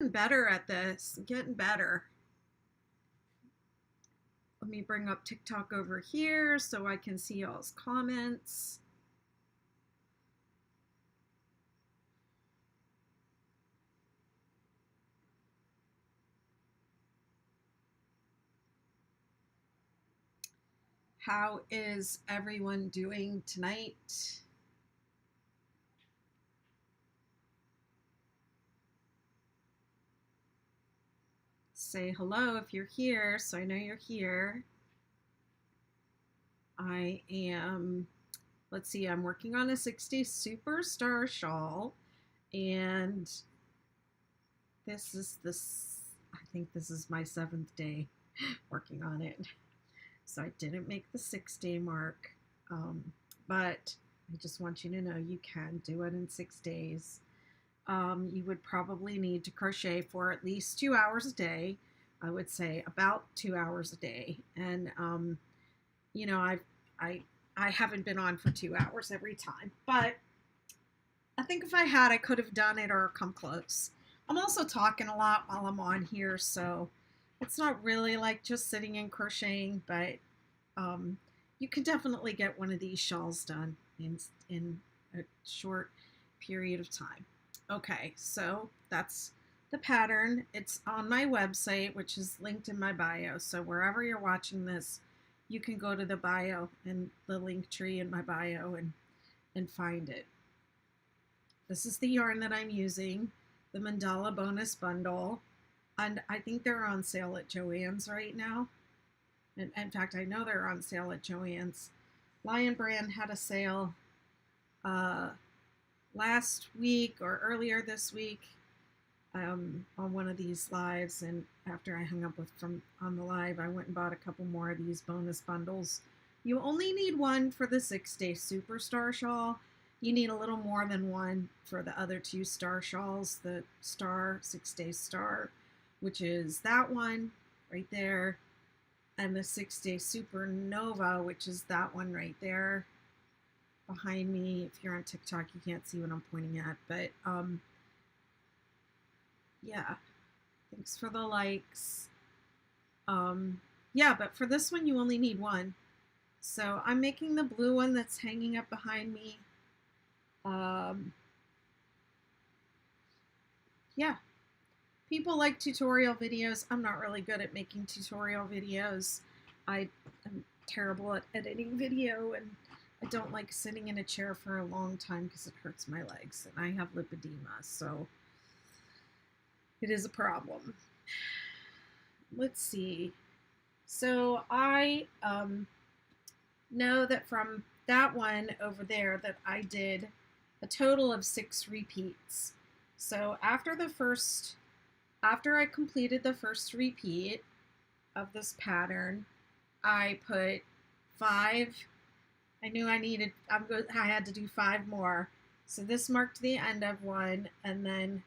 getting better at this. I'm getting better. Let me bring up TikTok over here so I can see y'all's comments. How is everyone doing tonight? Say hello if you're here, so I know you're here. I am, let's see, I'm working on a 60 Superstar Shawl, and I think this is my 7th day working on it. So I didn't make the 6-day mark, but I just want you to know you can do it in 6 days. You would probably need to crochet for at least 2 hours a day. I would say about 2 hours a day. And, you know, I haven't been on for 2 hours every time, but I think if I had, I could have done it or come close. I'm also talking a lot while I'm on here, so it's not really like just sitting and crocheting, but you can definitely get one of these shawls done in a short period of time. Okay, so that's the pattern. It's on my website, which is linked in my bio. So wherever you're watching this, you can go to the bio and the link tree in my bio and find it. This is the yarn that I'm using, the Mandala Bonus Bundle. And I think they're on sale at Joann's right now. In fact, I know they're on sale at Joann's. Lion Brand had a sale last week or earlier this week on one of these lives, and after I hung up on the live, I went and bought a couple more of these bonus bundles. You only need one for the 6-day Superstar Shawl. You need a little more than one for the other 2 star shawls, the Star 6-day Star, which is that one right there, and the 6-day Supernova, which is that one right there behind me. If you're on TikTok, you can't see what I'm pointing at, but yeah, thanks for the likes. Yeah, but for this one, you only need one. So I'm making the blue one that's hanging up behind me. Yeah, people like tutorial videos. I'm not really good at making tutorial videos. I am terrible at editing video, and I don't like sitting in a chair for a long time because it hurts my legs, and I have lipedema, so it is a problem. Let's see. So I know that from that one over there that I did a total of 6 repeats. So after I completed the first repeat of this pattern, I put 5. I knew I had to do 5 more. So this marked the end of one, and then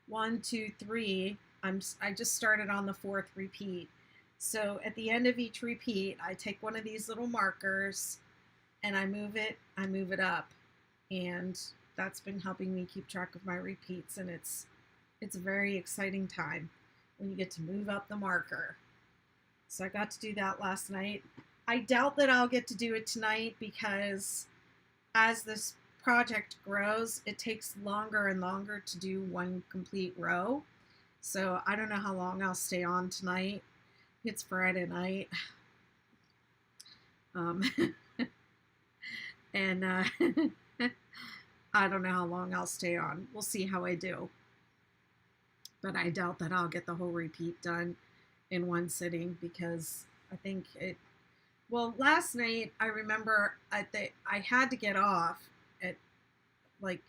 1, 2, 3. I just started on the 4th repeat. So at the end of each repeat, I take one of these little markers and I move it up, and that's been helping me keep track of my repeats, and it's a very exciting time when you get to move up the marker. So I got to do that last night. I doubt that I'll get to do it tonight because as this project grows, it takes longer and longer to do one complete row. So I don't know how long I'll stay on tonight. It's Friday night. And I don't know how long I'll stay on. We'll see how I do. But I doubt that I'll get the whole repeat done in one sitting because I think well, last night I remember I had to get off at like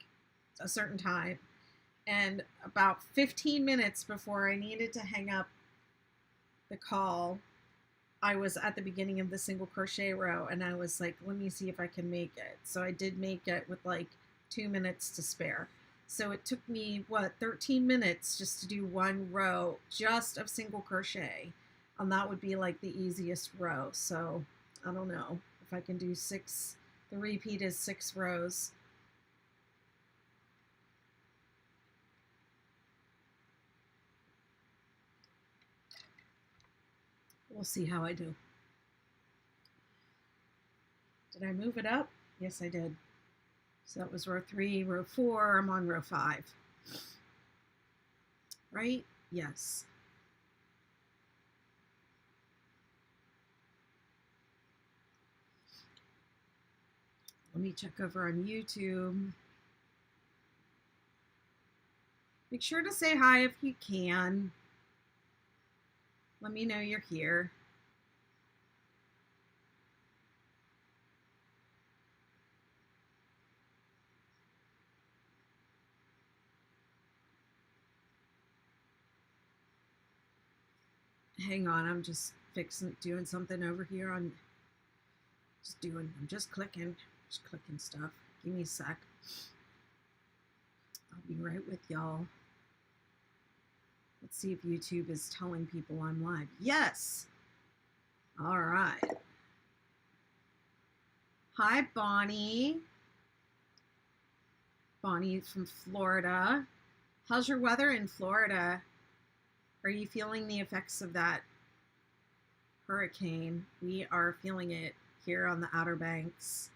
a certain time, and about 15 minutes before I needed to hang up the call, I was at the beginning of the single crochet row, and I was like, let me see if I can make it. So I did make it with like 2 minutes to spare. So it took me, 13 minutes just to do one row just of single crochet. And that would be like the easiest row. So I don't know if I can do 6. The repeat is 6 rows. We'll see how I do. Did I move it up? Yes, I did. So that was row 3, row 4. I'm on row 5. Right? Yes. Let me check over on YouTube. Make sure to say hi if you can. Let me know you're here. Hang on, I'm just doing something over here. I'm just clicking stuff. Give me a sec. I'll be right with y'all. Let's see if YouTube is telling people I'm live. Yes. All right. Hi, Bonnie. Bonnie from Florida. How's your weather in Florida? Are you feeling the effects of that hurricane? We are feeling it here on the Outer Banks.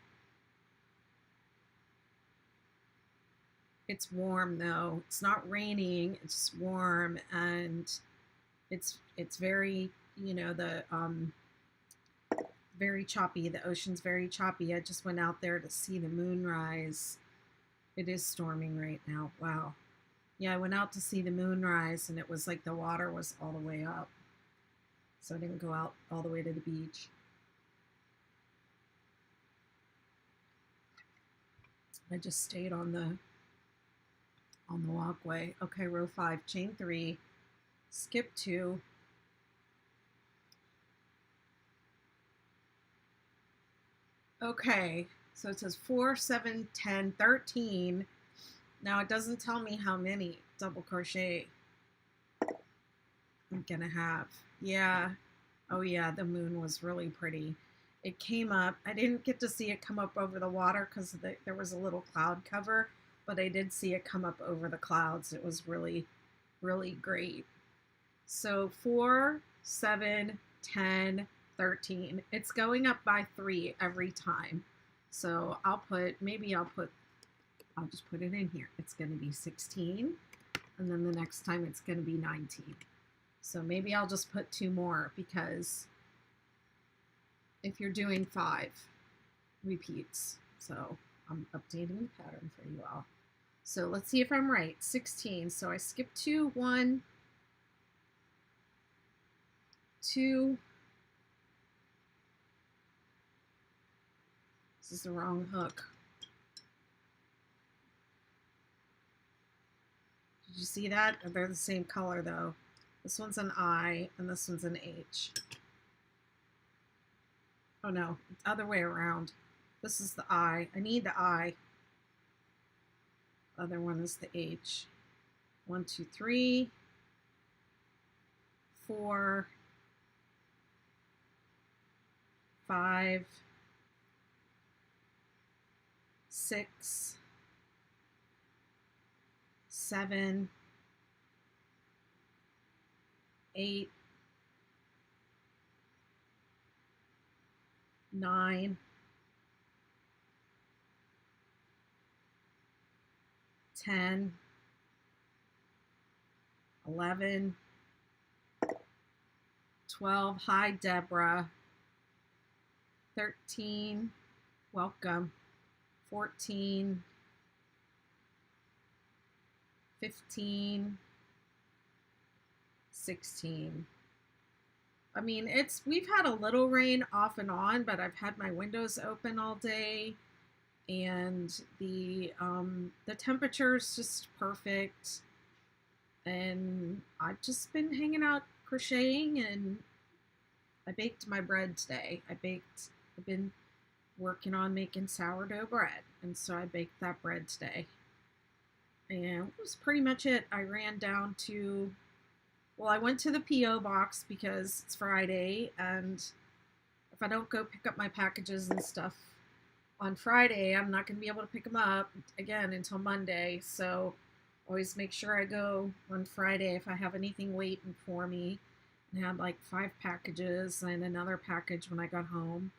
It's warm though. It's not raining. It's warm, and it's very, you know, the very choppy. The ocean's very choppy. I just went out there to see the moon rise. It is storming right now. Wow. Yeah, I went out to see the moon rise, and it was like the water was all the way up. So I didn't go out all the way to the beach. I just stayed on the walkway. Okay, row 5, chain 3, skip 2. Okay, so it says 4, 7, 10, 13. Now it doesn't tell me how many double crochet I'm gonna have. Yeah. Oh yeah, the moon was really pretty. It came up. I didn't get to see it come up over the water because there was a little cloud cover, but I did see it come up over the clouds. It was really, really great. So 4, 7, 10, 13. It's going up by 3 every time. So I'll just put it in here. It's going to be 16, and then the next time it's going to be 19. So maybe I'll just put 2 more, because if you're doing 5 repeats, so I'm updating the pattern for you all. So let's see if I'm right. 16. So I skipped 2, 1, 2. This is the wrong hook. Did you see that? They're the same color though. This one's an I and this one's an H. Oh no, it's the other way around. This is the I. I need the I. Other one is the H. 1, 2, 3, 4, 5, 6, 7, 8, 9, 10, 11, 12. Hi, Deborah. 13. Welcome. 14. 15. 16. I mean, we've had a little rain off and on, but I've had my windows open all day, and the temperature is just perfect. And I've just been hanging out crocheting, and I baked my bread today. I've been working on making sourdough bread, and so I baked that bread today. And that was pretty much it. I ran down to, well, I went to the P.O. box because it's Friday, and if I don't go pick up my packages and stuff on Friday, I'm not going to be able to pick them up again until Monday. So always make sure I go on Friday if I have anything waiting for me. It had like 5 packages and another package when I got home.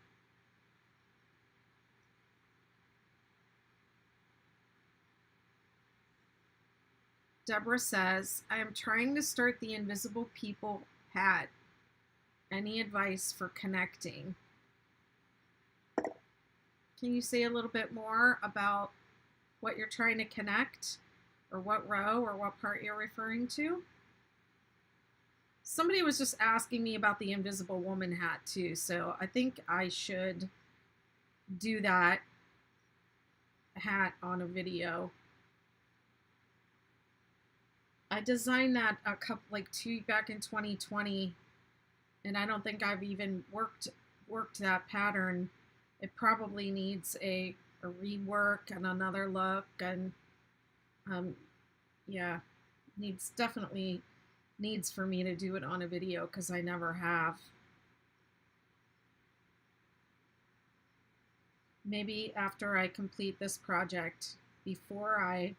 Deborah says, I am trying to start the Invisible People hat. Any advice for connecting? Can you say a little bit more about what you're trying to connect, or what row or what part you're referring to? Somebody was just asking me about the Invisible Woman hat too, so I think I should do that hat on a video. I designed that a couple, like back in 2020, and I don't think I've even worked that pattern. It probably needs a rework and another look, and yeah, definitely needs for me to do it on a video because I never have. Maybe after I complete this project, before I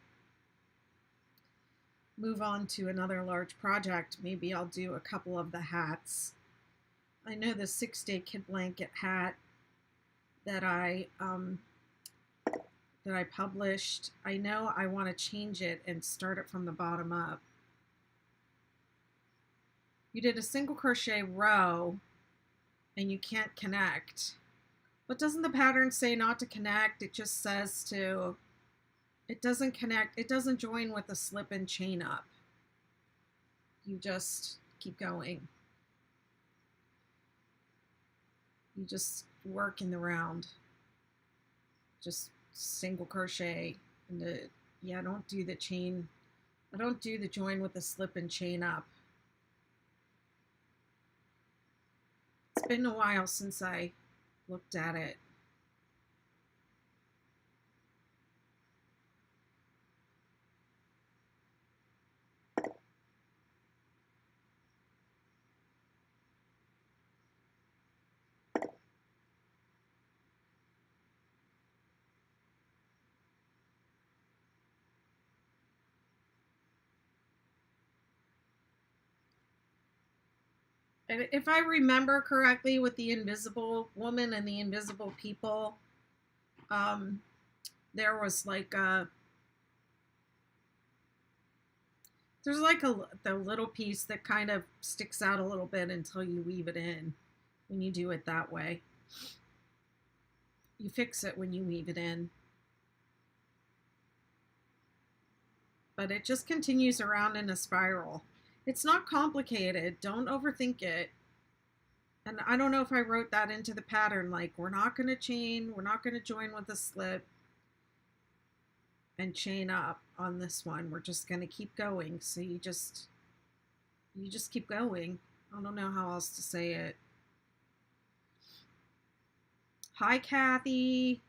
move on to another large project, maybe I'll do a couple of the hats. I know the 6-day kid blanket hat that I published, I know I want to change it and start it from the bottom up. You did a single crochet row and you can't connect. But doesn't the pattern say not to connect? It just says to, it doesn't connect, it doesn't join with the slip and chain up. You just keep going. You just work in the round. Just single crochet. And yeah, don't do the chain. I don't do the join with the slip and chain up. It's been a while since I looked at it. And if I remember correctly, with the Invisible Woman and the Invisible People, there was like there's like the little piece that kind of sticks out a little bit until you weave it in. When you do it that way, you fix it when you weave it in. But it just continues around in a spiral. It's not complicated. Don't overthink it. And I don't know if I wrote that into the pattern, like we're not going to chain, we're not going to join with a slip and chain up on this one. We're just going to keep going. So you just keep going. I don't know how else to say it. Hi, Kathy.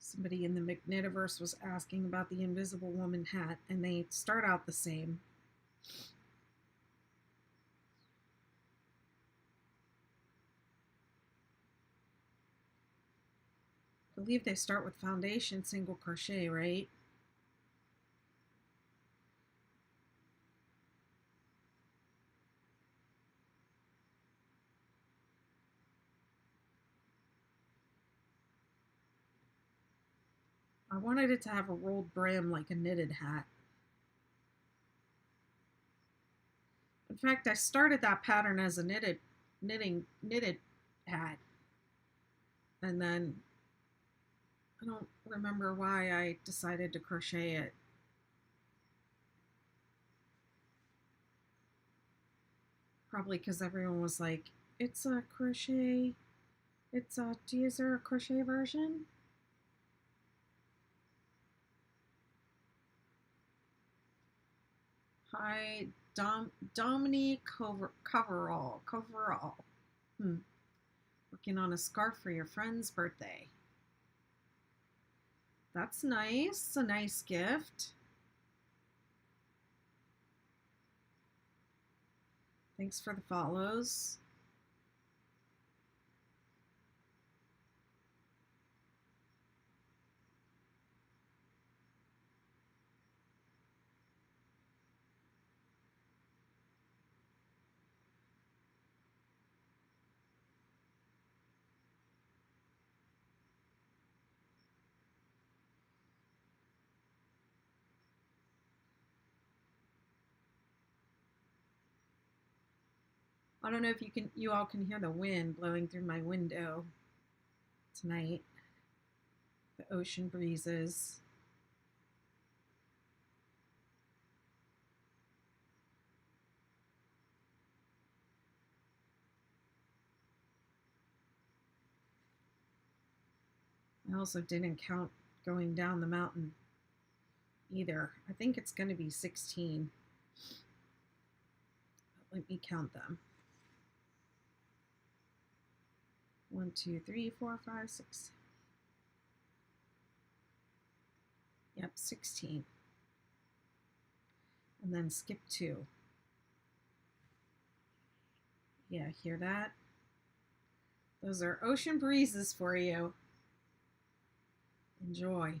Somebody in the McKnitiverse was asking about the Invisible Woman hat, and they start out the same. I believe they start with foundation single crochet, right? I wanted it to have a rolled brim like a knitted hat. In fact, I started that pattern as a knitted hat. And then I don't remember why I decided to crochet it. Probably because everyone was like, it's a crochet. Is there a crochet version? Hi, Dominique Coverall. Working on a scarf for your friend's birthday. That's nice. A nice gift. Thanks for the follows. I don't know if you all can hear the wind blowing through my window tonight. The ocean breezes. I also didn't count going down the mountain either. I think it's going to be 16. Let me count them. 1, 2, 3, 4, 5, 6. Yep, 16. And then skip 2. Yeah, hear that? Those are ocean breezes for you. Enjoy.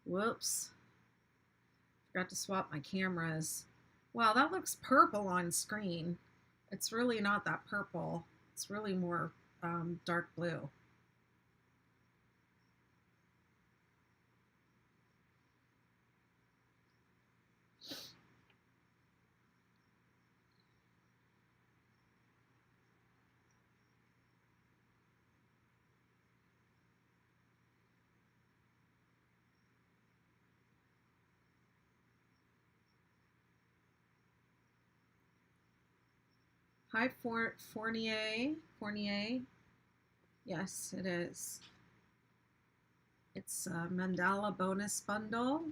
Whoops. Forgot to swap my cameras. Wow, that looks purple on screen. It's really not that purple. It's really more dark blue. Hi, Fournier. Yes, it is. It's a mandala bonus bundle,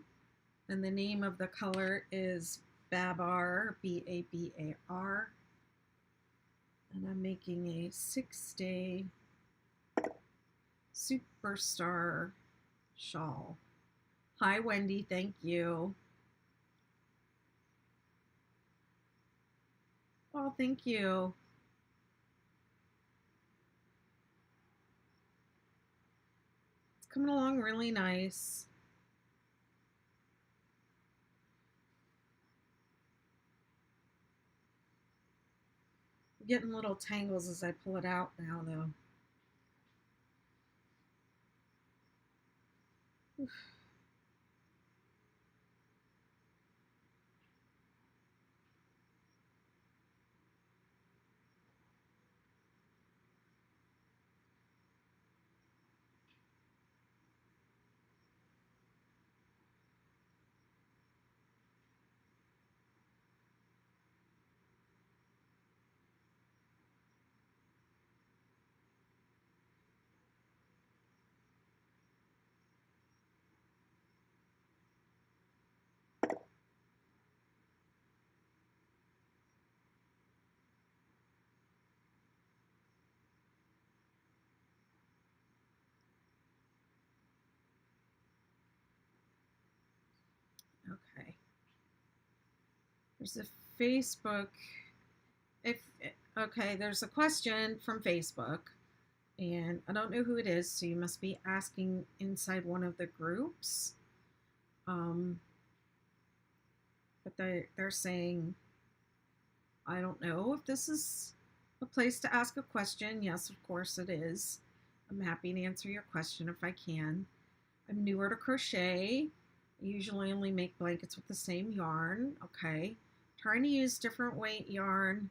and the name of the color is Babar, Babar. And I'm making a 6-day Superstar Shawl. Hi, Wendy. Thank you. Oh, thank you. It's coming along really nice. I'm getting little tangles as I pull it out now, though. Oof. Okay. There's a Facebook. Okay, there's a question from Facebook. And I don't know who it is, so you must be asking inside one of the groups. Um, but they're saying, I don't know if this is a place to ask a question. Yes, of course it is. I'm happy to answer your question if I can. I'm newer to crochet. I usually only make blankets with the same yarn. Okay. Trying to use different weight yarn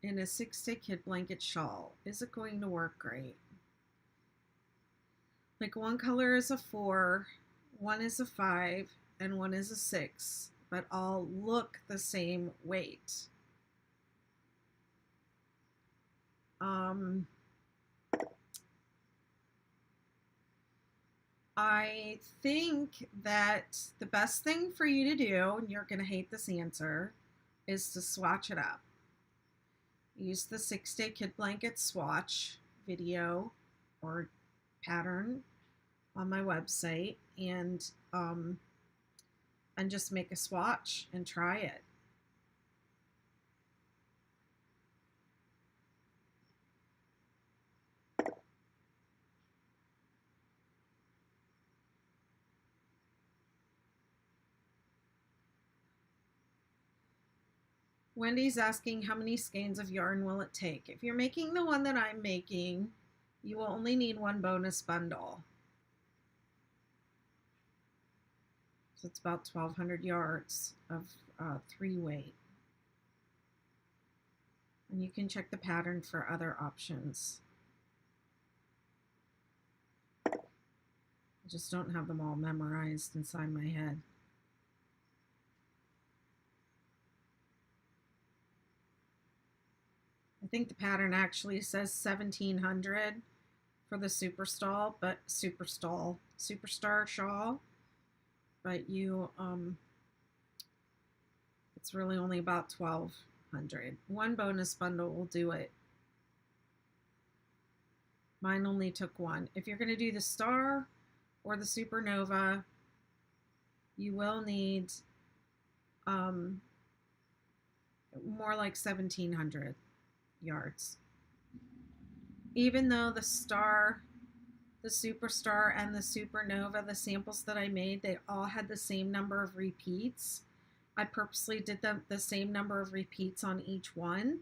in a 6-day kid blanket shawl. Is it going to work great? Like one color is a 4, one is a 5, and one is a 6, but all look the same weight. I think that the best thing for you to do, and you're going to hate this answer, is to swatch it up. Use the 6-day kid blanket swatch video or pattern on my website and just make a swatch and try it. Wendy's asking how many skeins of yarn will it take? If you're making the one that I'm making, you will only need one bonus bundle. So it's about 1,200 yards of 3 weight. And you can check the pattern for other options. I just don't have them all memorized inside my head. I think the pattern actually says 1,700 for the Superstar Shawl, but it's really only about 1,200. One bonus bundle will do it. Mine only took one. If you're going to do the star or the supernova, you will need more like 1,700 yards. Even though the star, the superstar, and the supernova, the samples that I made, they all had the same number of repeats. I purposely did the same number of repeats on each one.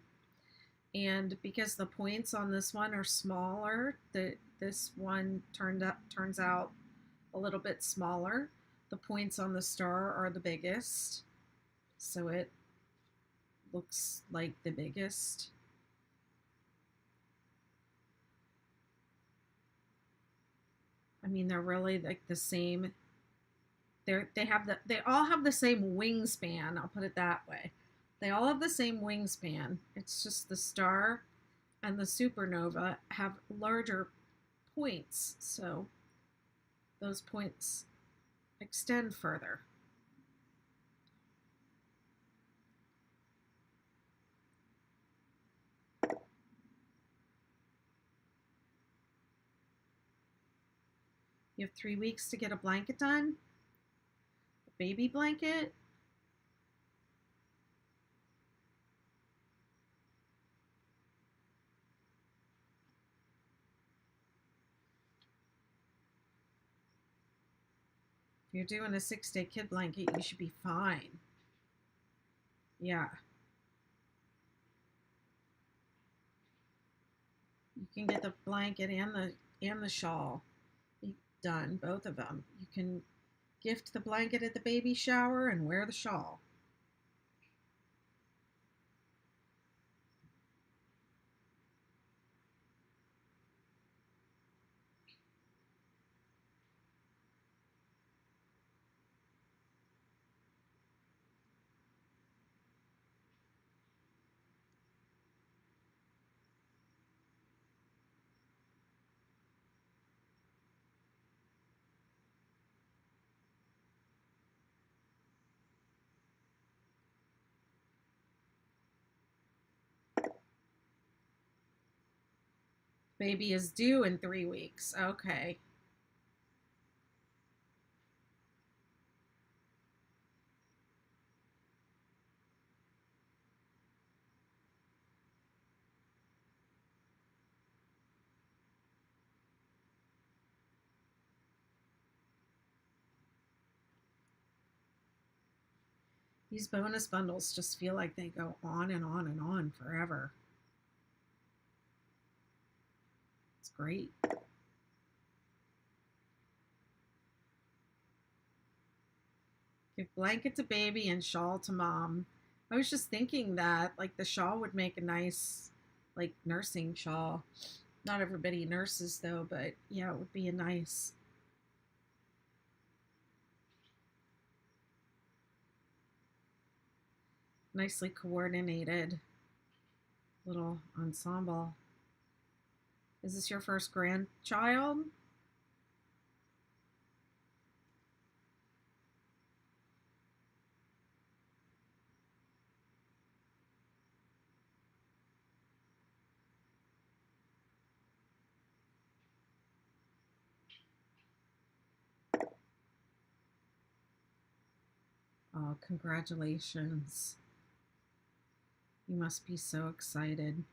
And because the points on this one are smaller, this one turns out a little bit smaller. The points on the star are the biggest, so it looks like the biggest. I mean, they're really like the same. They all have the same wingspan. I'll put it that way. They all have the same wingspan. It's just the star and the supernova have larger points, so those points extend further. You have 3 weeks to get a blanket done. A baby blanket. If you're doing a 6-day kid blanket, you should be fine. Yeah. You can get the blanket and the shawl done, both of them. You can gift the blanket at the baby shower and wear the shawl. Baby is due in 3 weeks. Okay. These bonus bundles just feel like they go on and on and on forever. It's great. Give blanket to baby and shawl to mom. I was just thinking that like the shawl would make a nice like nursing shawl. Not everybody nurses though, but yeah, it would be a nice. Nicely coordinated little ensemble. Is this your first grandchild? Oh, congratulations. You must be so excited.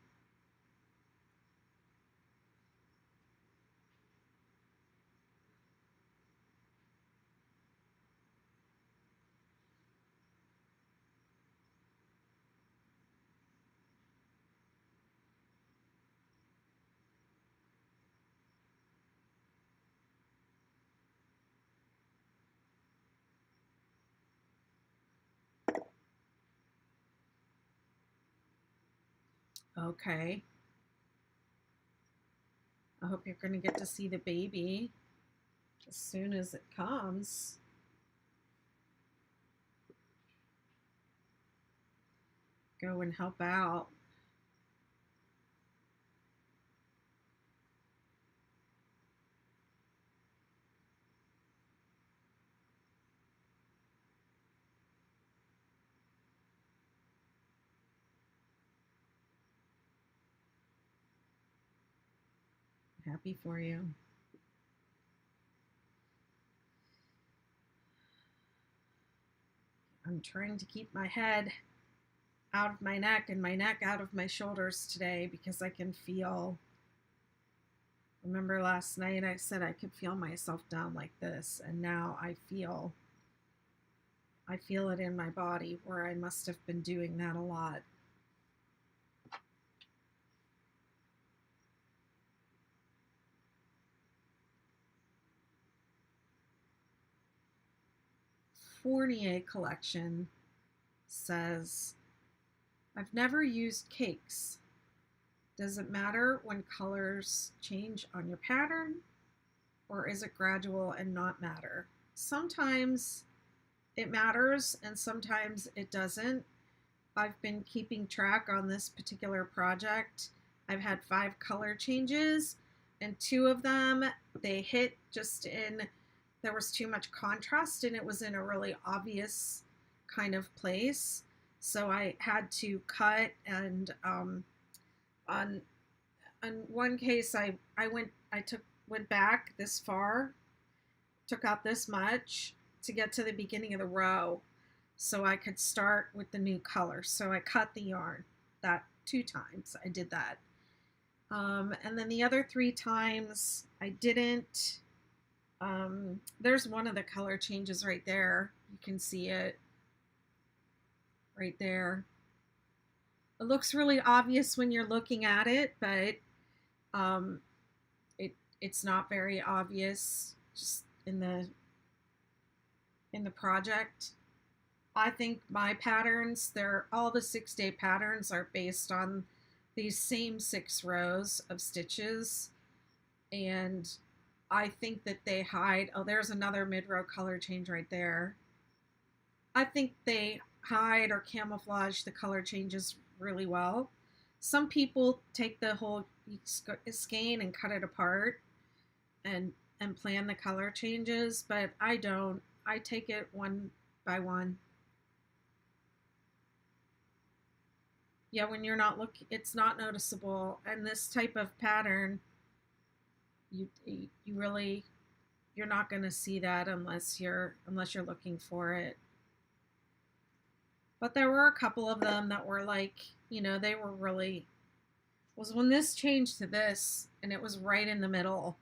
Okay. I hope you're going to get to see the baby as soon as it comes. Go and help out. Happy for you. I'm trying to keep my head out of my neck and my neck out of my shoulders today because I can feel. Remember last night I said I could feel myself down like this, and now I feel it in my body where I must have been doing that a lot. Fournier collection says, I've never used cakes. Does it matter when colors change on your pattern, or is it gradual and not matter? Sometimes it matters and sometimes it doesn't. I've been keeping track on this particular project. I've had 5 color changes, and 2 of them they hit just in, there was too much contrast and it was in a really obvious kind of place. So I had to cut, and on one case I went back this far, took out this much to get to the beginning of the row so I could start with the new color. So I cut the yarn that 2 times. I did that. And then the other 3 times I didn't. There's one of the color changes right there. You can see it right there. It looks really obvious when you're looking at it, but it's not very obvious just in the project. I think my patterns, all the 6-day patterns are based on these same 6 rows of stitches, and I think that they hide, oh, there's another mid-row color change right there. I think they hide or camouflage the color changes really well. Some people take the whole skein and cut it apart and plan the color changes, but I don't. I take it one by one. Yeah, when you're not looking, it's not noticeable. And this type of pattern, you really, you're not going to see that unless you're looking for it. But there were a couple of them that were like, they were really, was when this changed to this and it was right in the middle,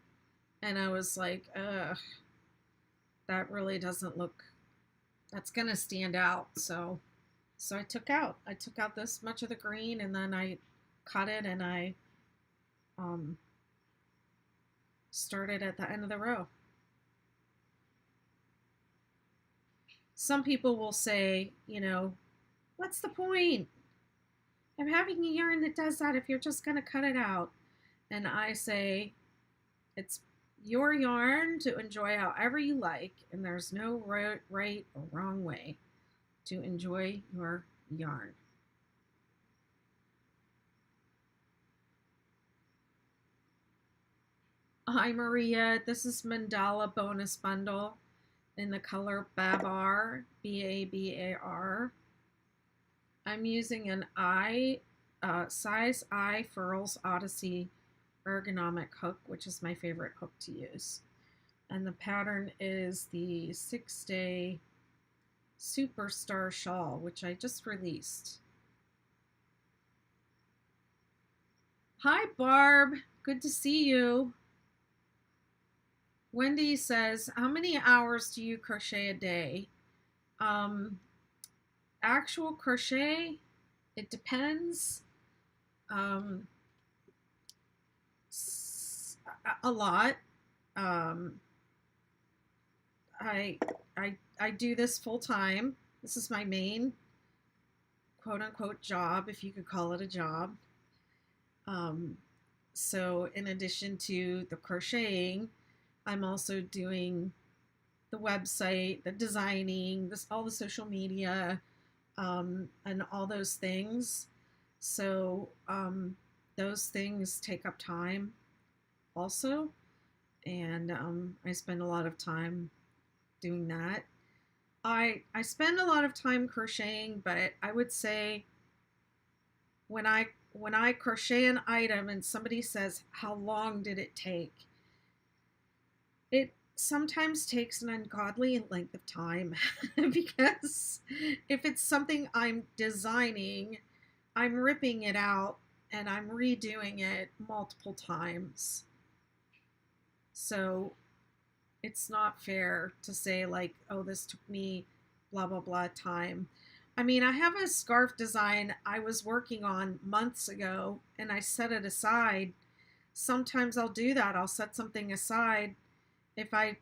and I was like, ugh, that really doesn't look that's gonna stand out. So I took out this much of the green, and then I cut it, and I um, started at the end of the row. Some people will say, what's the point of having a yarn that does that if you're just going to cut it out? And I say, it's your yarn to enjoy however you like, and there's no right or wrong way to enjoy your yarn. Hi Maria, this is Mandala Bonus Bundle in the color Babar, Babar. I'm using an size I Furls Odyssey ergonomic hook, which is my favorite hook to use. And the pattern is the 6-day Superstar Shawl, which I just released. Hi Barb, good to see you. Wendy says, how many hours do you crochet a day? Actual crochet, it depends. A lot. I do this full time. This is my main quote unquote job, if you could call it a job. So in addition to the crocheting, I'm also doing the website, the designing, all the social media, and all those things. So those things take up time also, and I spend a lot of time doing that. I spend a lot of time crocheting, but I would say when I crochet an item and somebody says, how long did it take? It sometimes takes an ungodly length of time because if it's something I'm designing, I'm ripping it out and I'm redoing it multiple times. So it's not fair to say like, oh, this took me blah, blah, blah time. I mean, I have a scarf design I was working on months ago and I set it aside. Sometimes I'll do that. I'll set something aside if I'm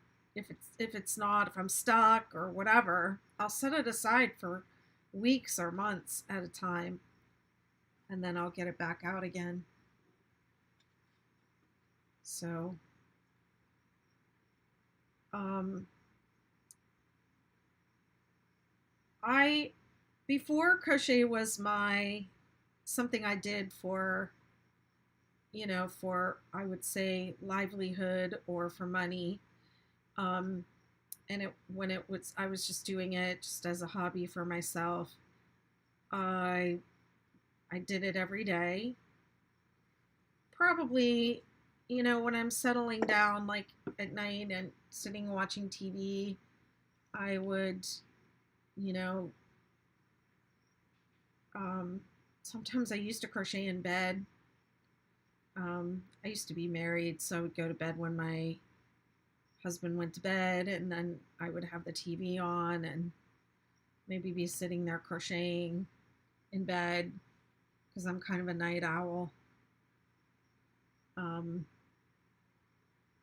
stuck or whatever, I'll set it aside for weeks or months at a time, and then I'll get it back out again. So, before crochet was something I did for, I would say livelihood or for money. And I was just doing it just as a hobby for myself. I did it every day. Probably, when I'm settling down like at night and sitting watching TV, I would, sometimes I used to crochet in bed. I used to be married, so I would go to bed when my husband went to bed, and then I would have the TV on and maybe be sitting there crocheting in bed because I'm kind of a night owl.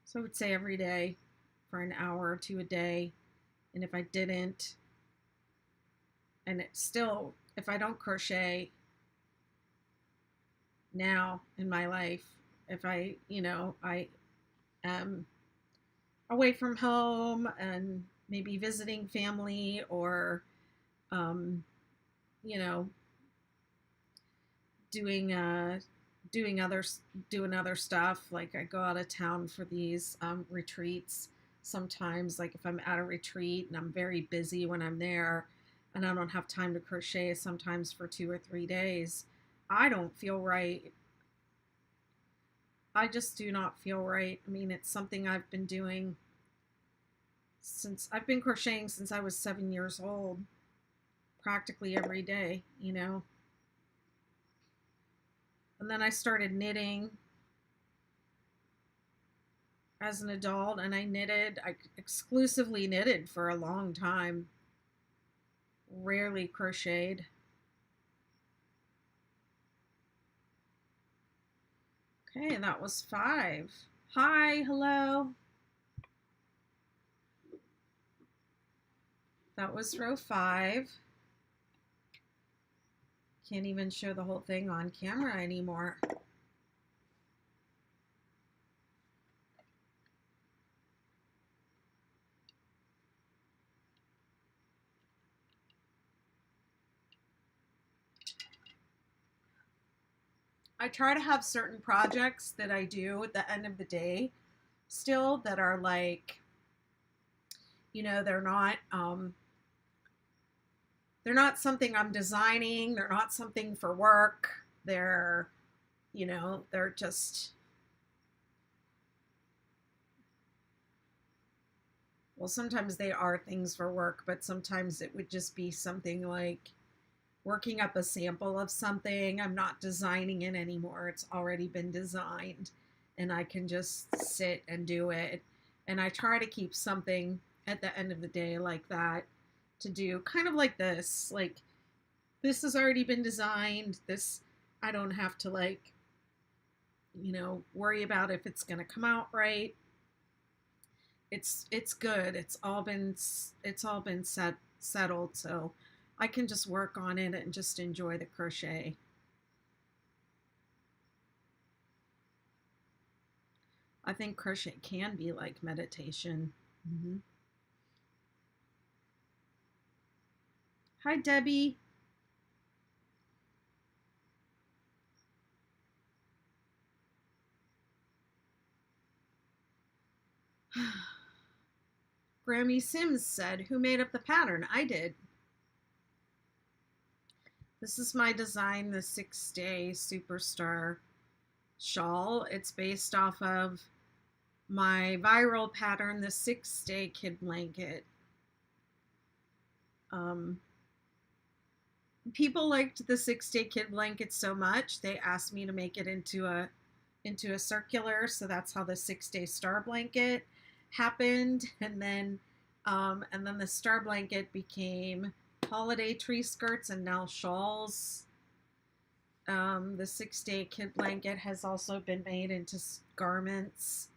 So I would say every day for an hour or two a day. And if I didn't, and if I don't crochet now in my life, if I am away from home and maybe visiting family or, doing other stuff. Like I go out of town for these retreats sometimes. Like if I'm at a retreat and I'm very busy when I'm there and I don't have time to crochet sometimes for 2 or 3 days, I don't feel right. I just do not feel right. I mean, it's something I've been doing since I've been crocheting since I was 7 years old, practically every day, And then I started knitting as an adult, and I exclusively knitted for a long time. rarely crocheted. Okay, that was 5. Hi, hello. That was row 5. Can't even show the whole thing on camera anymore. I try to have certain projects that I do at the end of the day still that are like, you know, they're not something I'm designing, they're not something for work. They're, you know, they're just, well, sometimes they are things for work, but sometimes it would just be something like working up a sample of something. I'm not designing it anymore. It's already been designed and I can just sit and do it. And I try to keep something at the end of the day like that to do, kind of like this. Like, this has already been designed. This, I don't have to, like, you know, worry about if it's going to come out right. It's good. It's all been settled, so I can just work on it and just enjoy the crochet. I think crochet can be like meditation. Mm-hmm. Hi, Debbie. Grammy Sims said, "Who made up the pattern?" I did. This is my design, the 6-day Superstar Shawl. It's based off of my viral pattern, the 6-day kid blanket. People liked the 6-day kid blanket so much, they asked me to make it into a circular. So that's how the 6-day star blanket happened. And then the star blanket became holiday tree skirts and now shawls. The 6-day kid blanket has also been made into garments.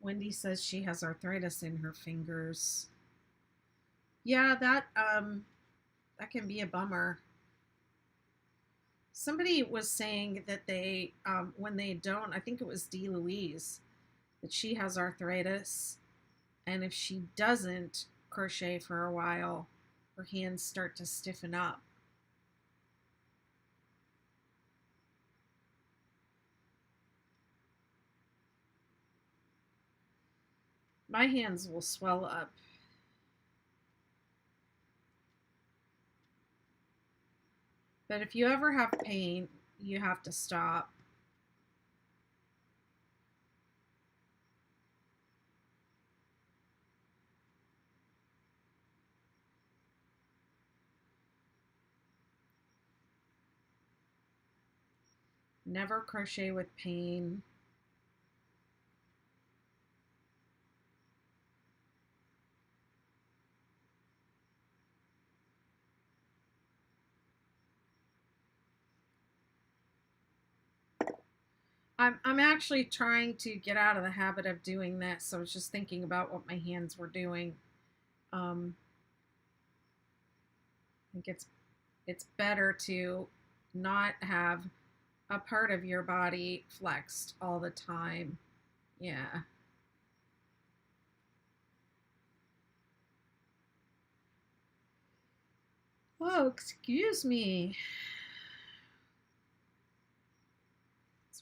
Wendy says she has arthritis in her fingers. Yeah, that can be a bummer. Somebody was saying that they, when they don't, I think it was Dee Louise, that she has arthritis, and if she doesn't crochet for a while, her hands start to stiffen up. My hands will swell up. But if you ever have pain, you have to stop. Never crochet with pain. I'm actually trying to get out of the habit of doing this. I was just thinking about what my hands were doing. I think it's better to not have a part of your body flexed all the time. Yeah. Oh, excuse me.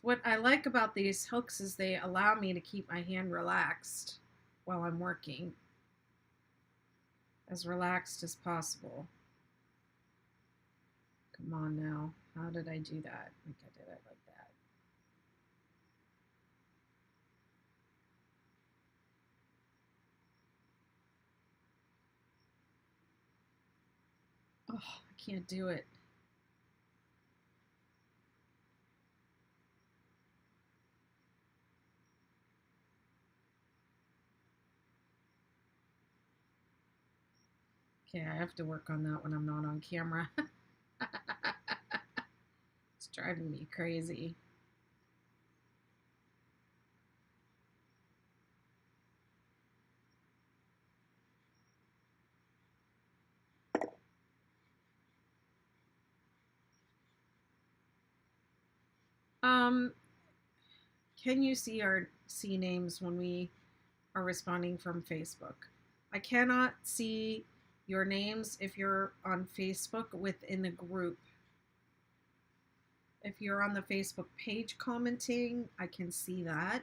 What I like about these hooks is they allow me to keep my hand relaxed while I'm working. As relaxed as possible. Come on now. How did I do that? I think I did it like that. Oh, I can't do it. Okay, I have to work on that when I'm not on camera. It's driving me crazy. Um, can you see our names when we are responding from Facebook? I cannot see your names if you're on Facebook within a group. If you're on the Facebook page commenting, I can see that.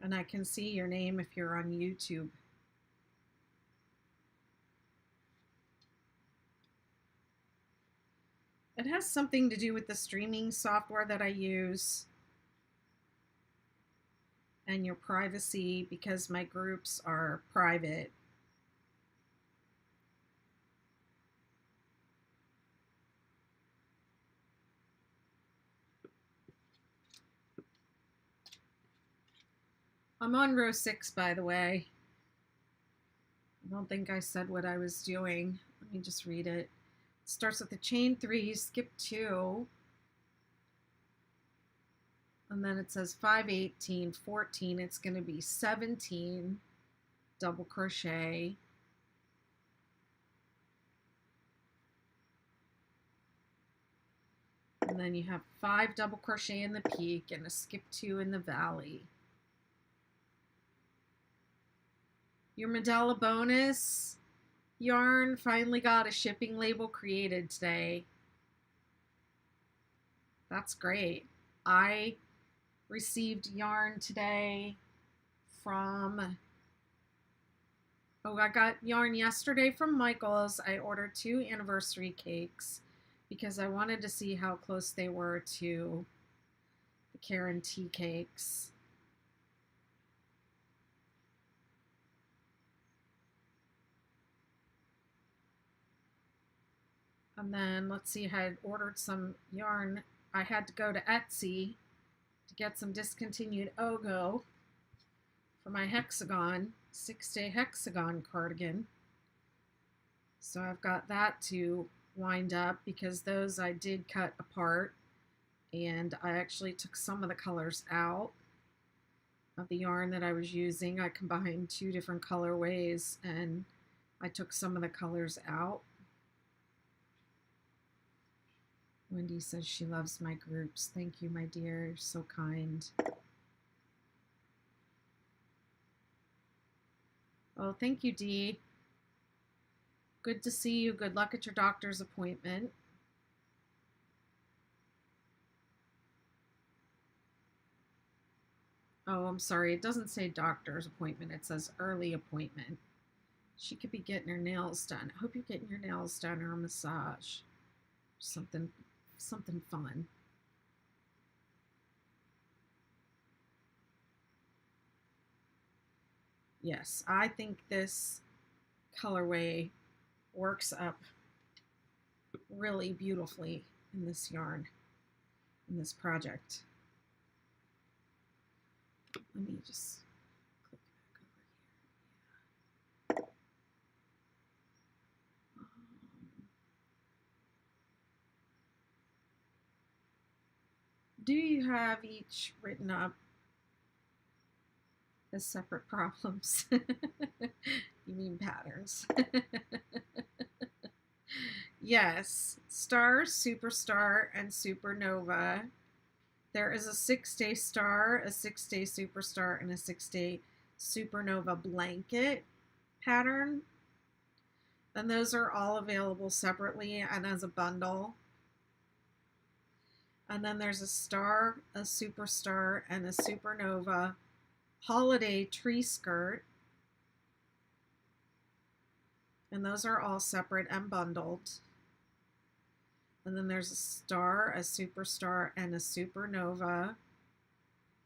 And I can see your name if you're on YouTube. It has something to do with the streaming software that I use and your privacy, because my groups are private. I'm on row 6, by the way. I don't think I said what I was doing. Let me just read it. It starts with the chain 3, skip 2, and then it says 5, 18, 14. It's going to be 17 double crochet, and then you have 5 double crochet in the peak and a skip 2 in the valley. Your Mandala bonus yarn finally got a shipping label created today. That's great. I received yarn today from, I got yarn yesterday from Michael's. I ordered 2 anniversary cakes because I wanted to see how close they were to the Karen tea cakes. And then let's see, I had ordered some yarn. I had to go to Etsy to get some discontinued Ogo for my hexagon, 6-day hexagon cardigan. So I've got that to wind up because those I did cut apart, and I actually took some of the colors out of the yarn that I was using. I combined 2 different colorways and I took some of the colors out. Wendy says she loves my groups. Thank you, my dear. You're so kind. Oh, thank you, Dee. Good to see you. Good luck at your doctor's appointment. Oh, I'm sorry. It doesn't say doctor's appointment. It says early appointment. She could be getting her nails done. I hope you're getting your nails done or a massage. Something fun. Yes, I think this colorway works up really beautifully in this yarn, in this project. Let me just click back over here. Do you have each written up as separate problems? You mean patterns? Yes, star, superstar, and supernova. There is a 6-day star, a 6-day superstar, and a 6-day supernova blanket pattern. And those are all available separately and as a bundle. And then there's a star, a superstar, and a supernova holiday tree skirt. And those are all separate and bundled. And then there's a star, a superstar, and a supernova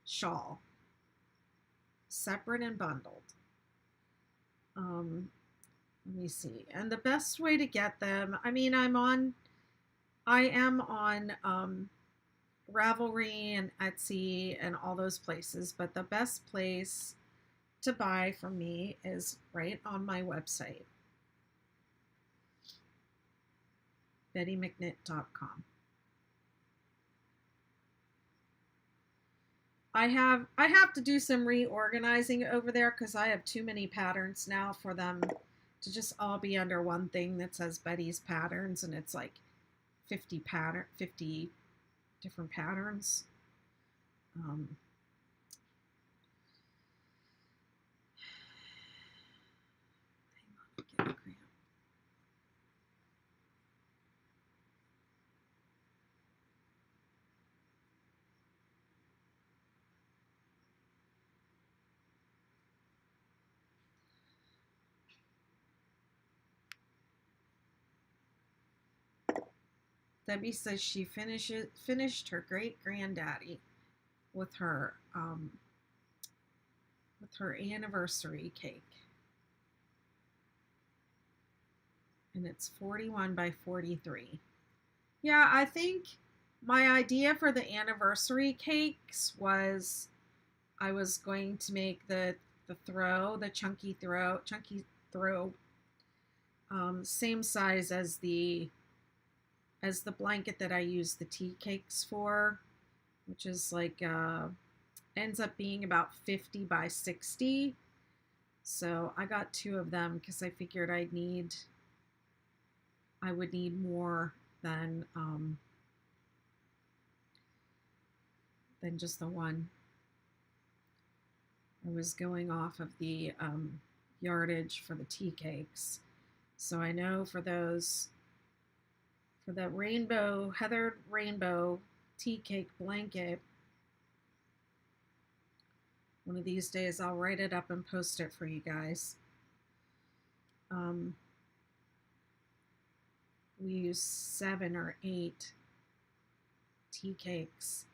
shawl. Separate and bundled. Let me see. And the best way to get them, I mean, I am on Ravelry and Etsy and all those places, but the best place to buy from me is right on my website, bettymcknit.com. I have to do some reorganizing over there because I have too many patterns now for them to just all be under one thing that says Betty's Patterns, and it's like 50 different patterns. Hang on, get a cramp. Debbie says she finished her great granddaddy with her anniversary cake, and it's 41 by 43. Yeah, I think my idea for the anniversary cakes was I was going to make the chunky throw, same size as the blanket that I use the tea cakes for, which is like ends up being about 50 by 60. So I got 2 of them because I figured I would need more than just the one. I was going off of the yardage for the tea cakes. So I know for the heathered rainbow tea cake blanket, one of these days I'll write it up and post it for you guys. We use 7 or 8 tea cakes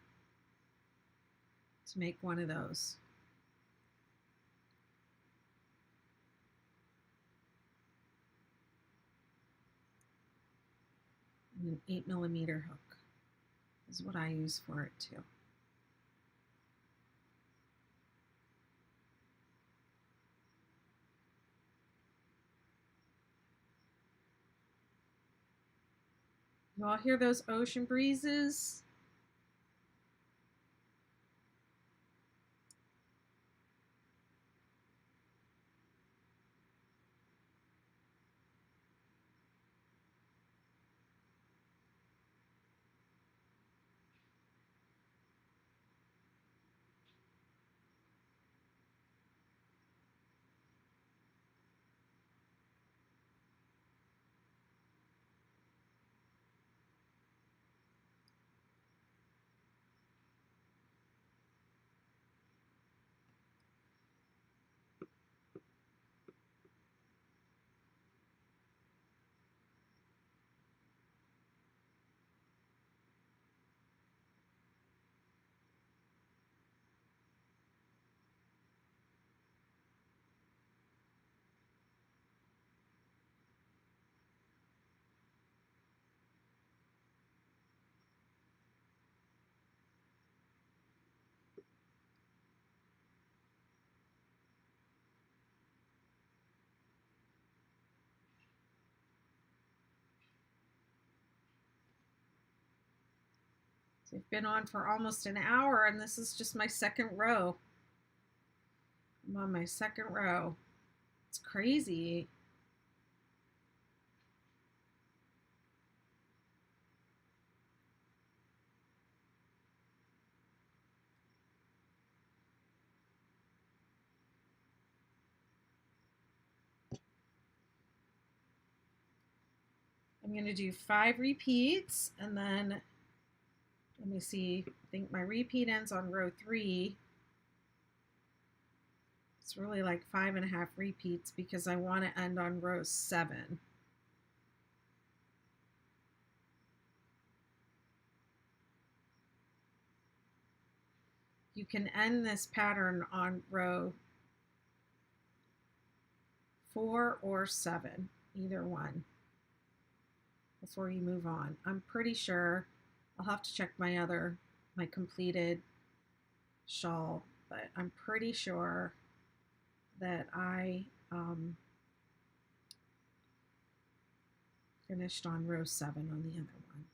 to make one of those. And an 8mm hook is what I use for it too. You all hear those ocean breezes? I've been on for almost an hour, and this is just my second row. I'm on my second row. It's crazy. I'm going to do 5 repeats, and then let me see, I think my repeat ends on row 3. It's really like 5.5 repeats because I want to end on row 7. You can end this pattern on row 4 or 7, either one, before you move on. I'm pretty sure. I'll have to check my completed shawl, but I'm pretty sure that I finished on row 7 on the other one.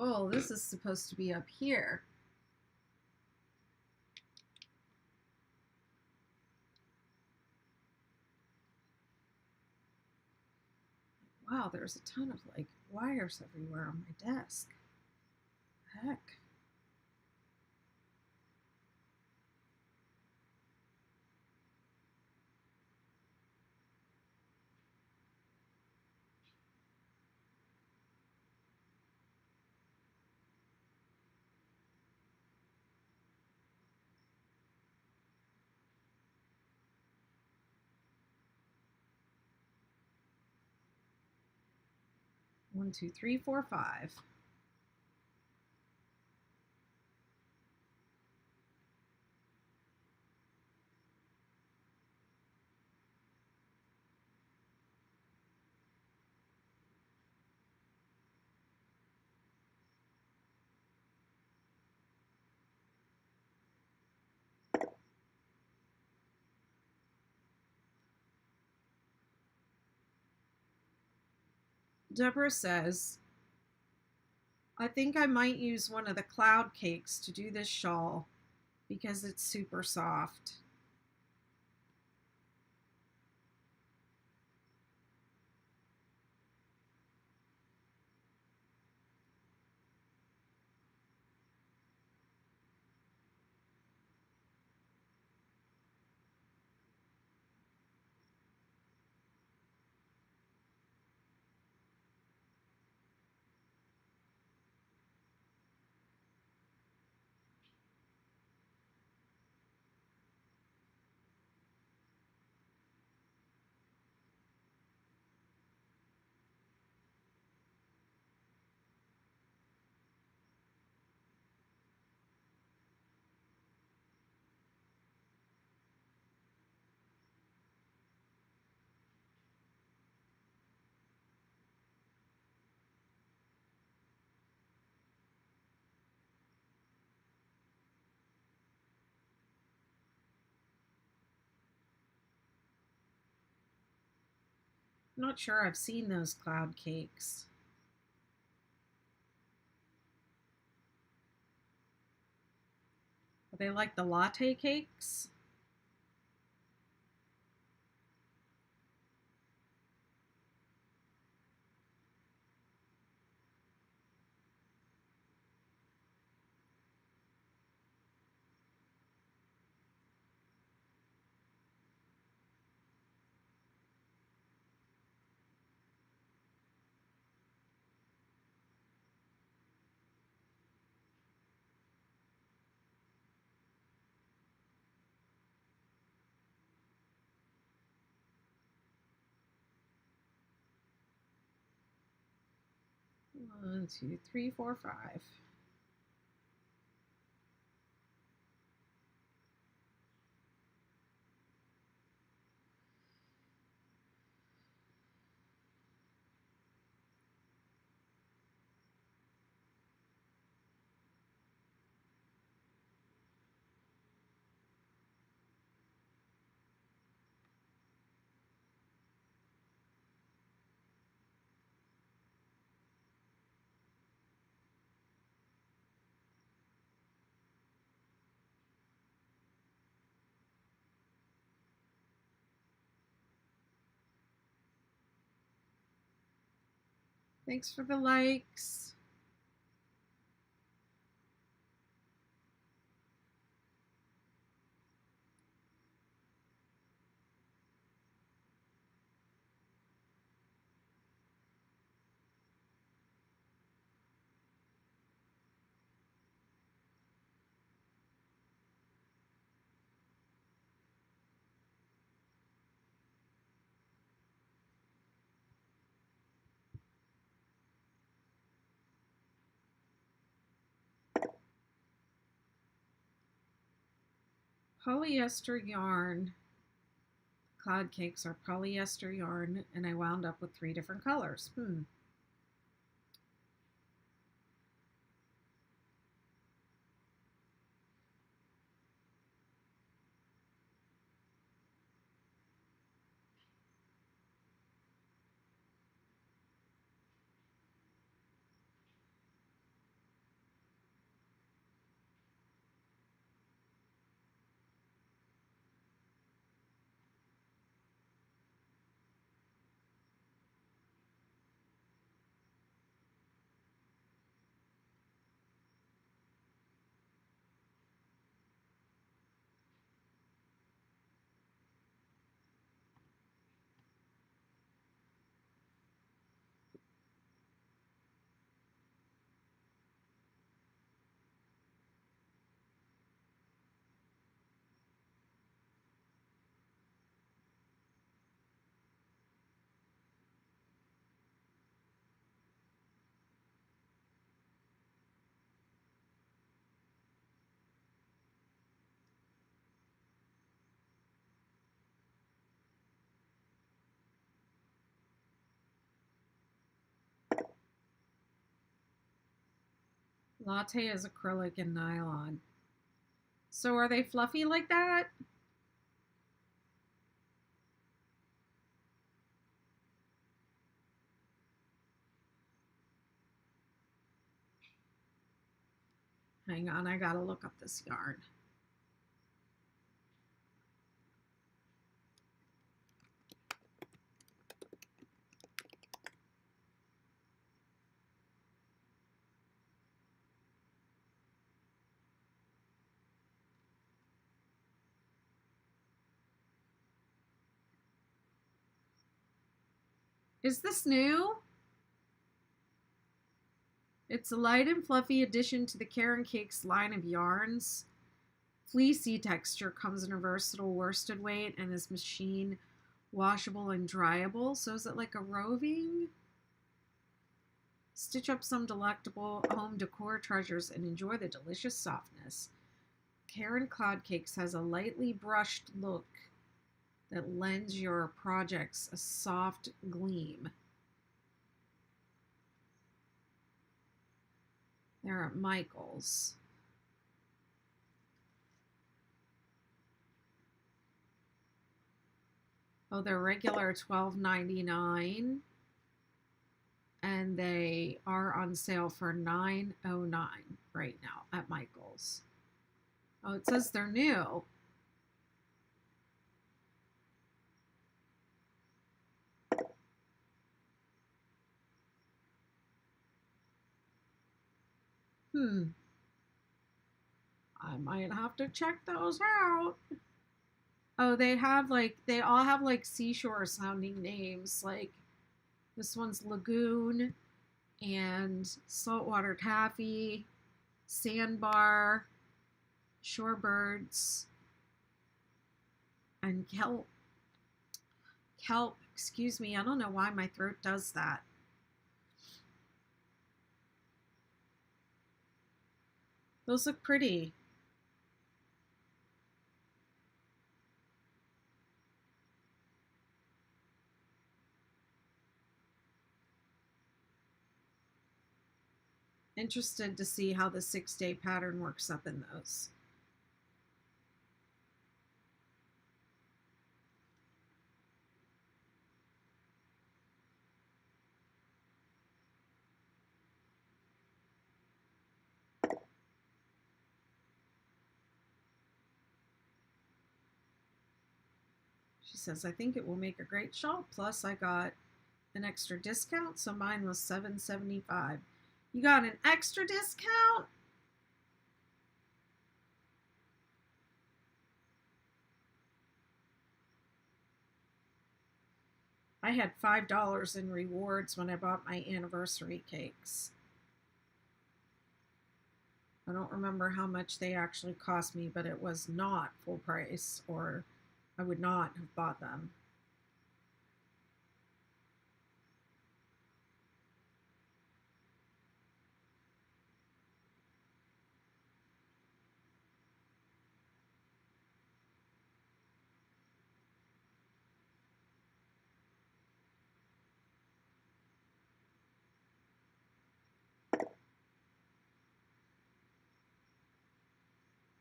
Oh, this is supposed to be up here. Wow, there's a ton of like wires everywhere on my desk. Heck. One, two, three, four, five. Deborah says, I think I might use one of the cloud cakes to do this shawl because it's super soft. I'm not sure I've seen those cloud cakes. Are they like the latte cakes? One, two, three, four, five. Thanks for the likes. polyester yarn. Cloud cakes are polyester yarn, and I wound up with 3 different colors. Latte is acrylic and nylon. So are they fluffy like that? Hang on, I gotta look up this yarn. Is this new? It's a light and fluffy addition to the Karen Cakes line of yarns. Fleecy texture, comes in a versatile worsted weight, and is machine washable and dryable. So is it like a roving? Stitch up some delectable home decor treasures and enjoy the delicious softness. Karen Cloud Cakes has a lightly brushed look that lends your projects a soft gleam. They're at Michael's. Oh, they're regular $12.99, and they are on sale for $9.09 right now at Michael's. Oh, it says they're new. I might have to check those out. Oh, they all have like seashore sounding names. Like this one's Lagoon and Saltwater Taffy, Sandbar, Shorebirds, and Kelp, excuse me. I don't know why my throat does that. Those look pretty. Interested to see how the 6-day pattern works up in those. She says, I think it will make a great shawl. Plus, I got an extra discount, so mine was $7.75. You got an extra discount? I had $5 in rewards when I bought my anniversary cakes. I don't remember how much they actually cost me, but it was not full price, or I would not have bought them.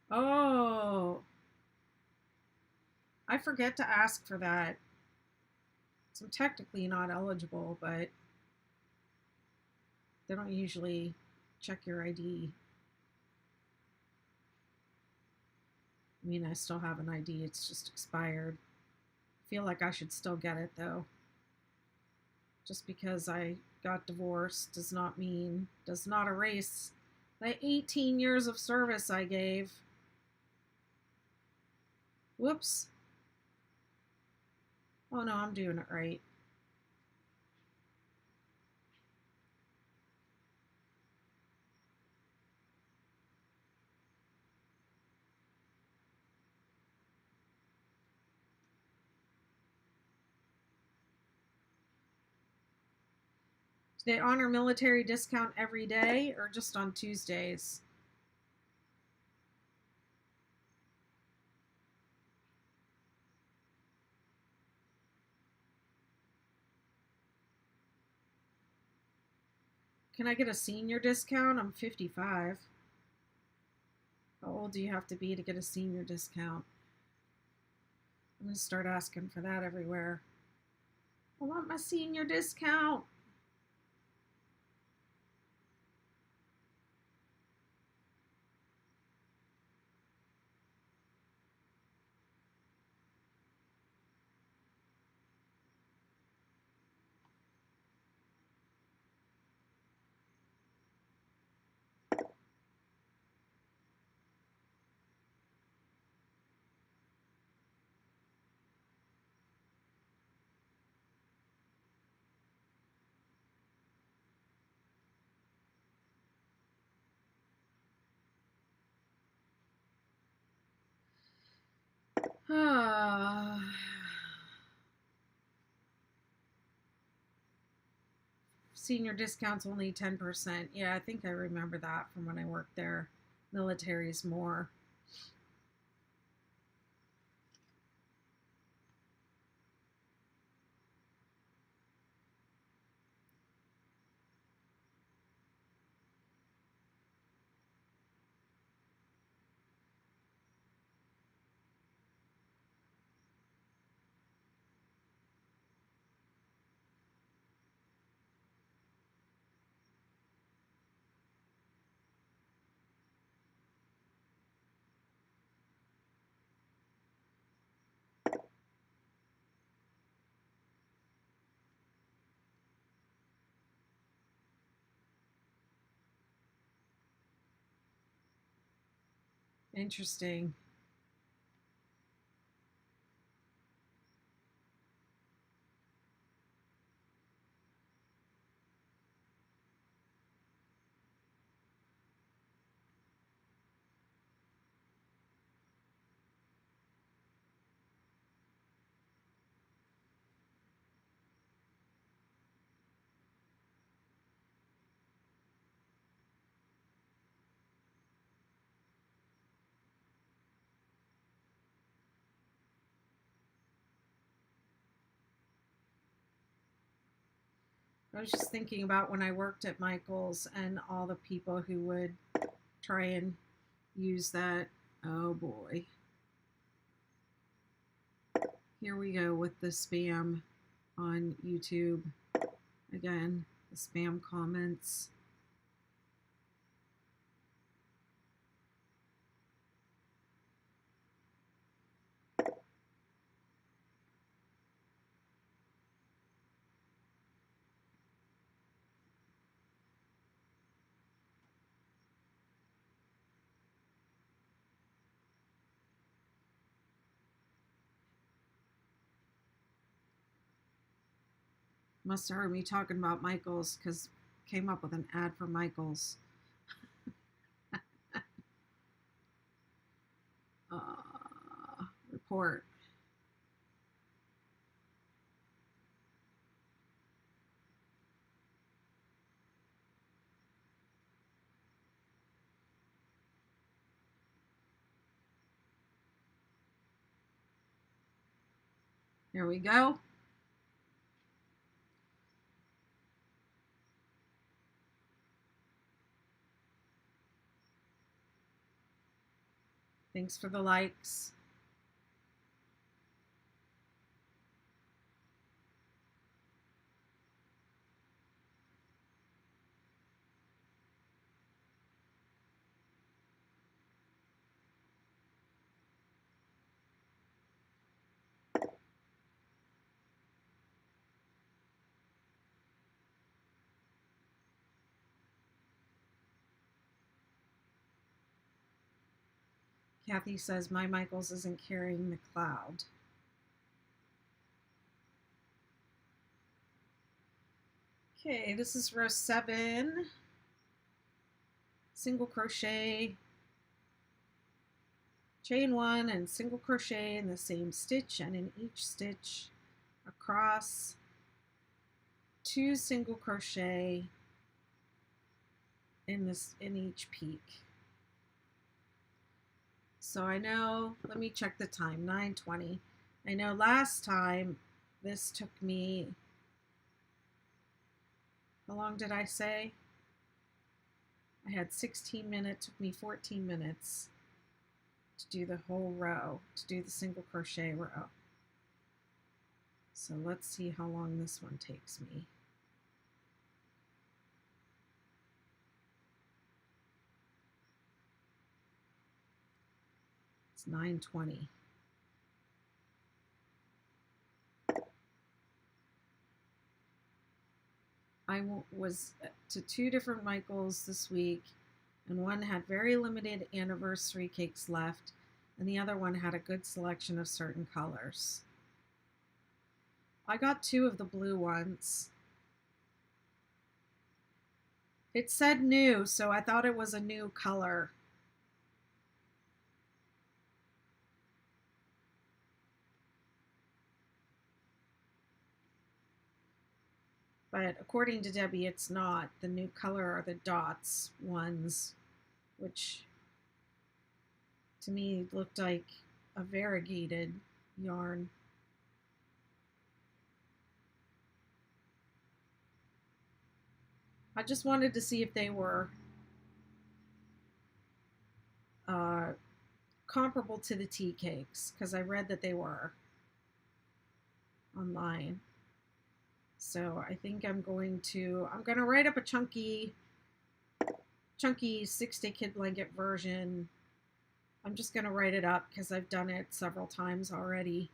Oh, I forget to ask for that. So I'm technically not eligible, but they don't usually check your ID. I mean, I still have an ID, it's just expired. I feel like I should still get it though. Just because I got divorced does not erase the 18 years of service I gave. Whoops. Oh no, I'm doing it right. Do they honor military discount every day or just on Tuesdays? Can I get a senior discount? I'm 55. How old do you have to be to get a senior discount? I'm going to start asking for that everywhere. I want my senior discount. Senior discount's only 10%. Yeah, I think I remember that from when I worked there. Military's more. Interesting. I was just thinking about when I worked at Michael's and all the people who would try and use that. Oh boy. Here we go with the spam on YouTube. Again, the spam comments. Must have heard me talking about Michael's because came up with an ad for Michael's. Report. There we go. Thanks for the likes. Kathy says my Michaels isn't carrying the cloud. Okay, this is row 7. Single crochet, chain 1 and single crochet in the same stitch, and in each stitch across 2 single crochet in each peak. So I know, let me check the time, 9:20. I know last time this took me, how long did I say? I had 16 minutes, took me 14 minutes to do the whole row, to do the single crochet row. So let's see how long this one takes me. It's 9:20. I was to 2 different Michaels this week, and one had very limited anniversary cakes left, and the other one had a good selection of certain colors. I got 2 of the blue ones. It said new, so I thought it was a new color. But according to Debbie, it's not. The new color are the dots ones, which to me looked like a variegated yarn. I just wanted to see if they were comparable to the tea cakes, because I read that they were online. So I think I'm going to write up a chunky 6-day kid blanket version. I'm just going to write it up because I've done it several times already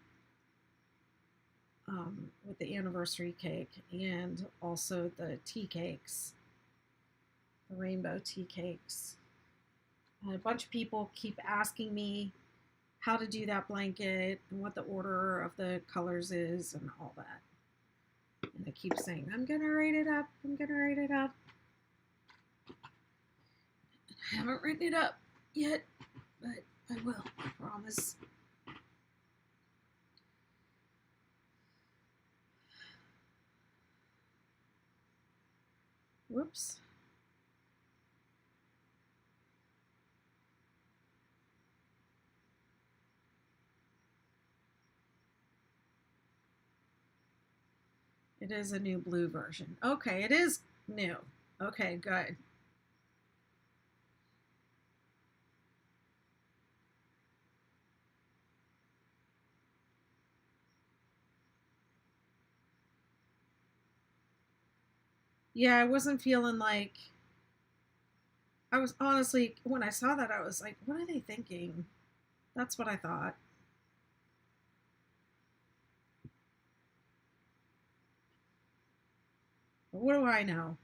with the anniversary cake and also the tea cakes, the rainbow tea cakes. And a bunch of people keep asking me how to do that blanket and what the order of the colors is and all that. And I keep saying, I'm going to write it up. I'm going to write it up. I haven't written it up yet, but I will, I promise. Whoops. It is a new blue version. Okay, it is new. Okay, good. Yeah, I wasn't feeling like, I was honestly, when I saw that, I was like, what are they thinking? That's what I thought. But what do I know?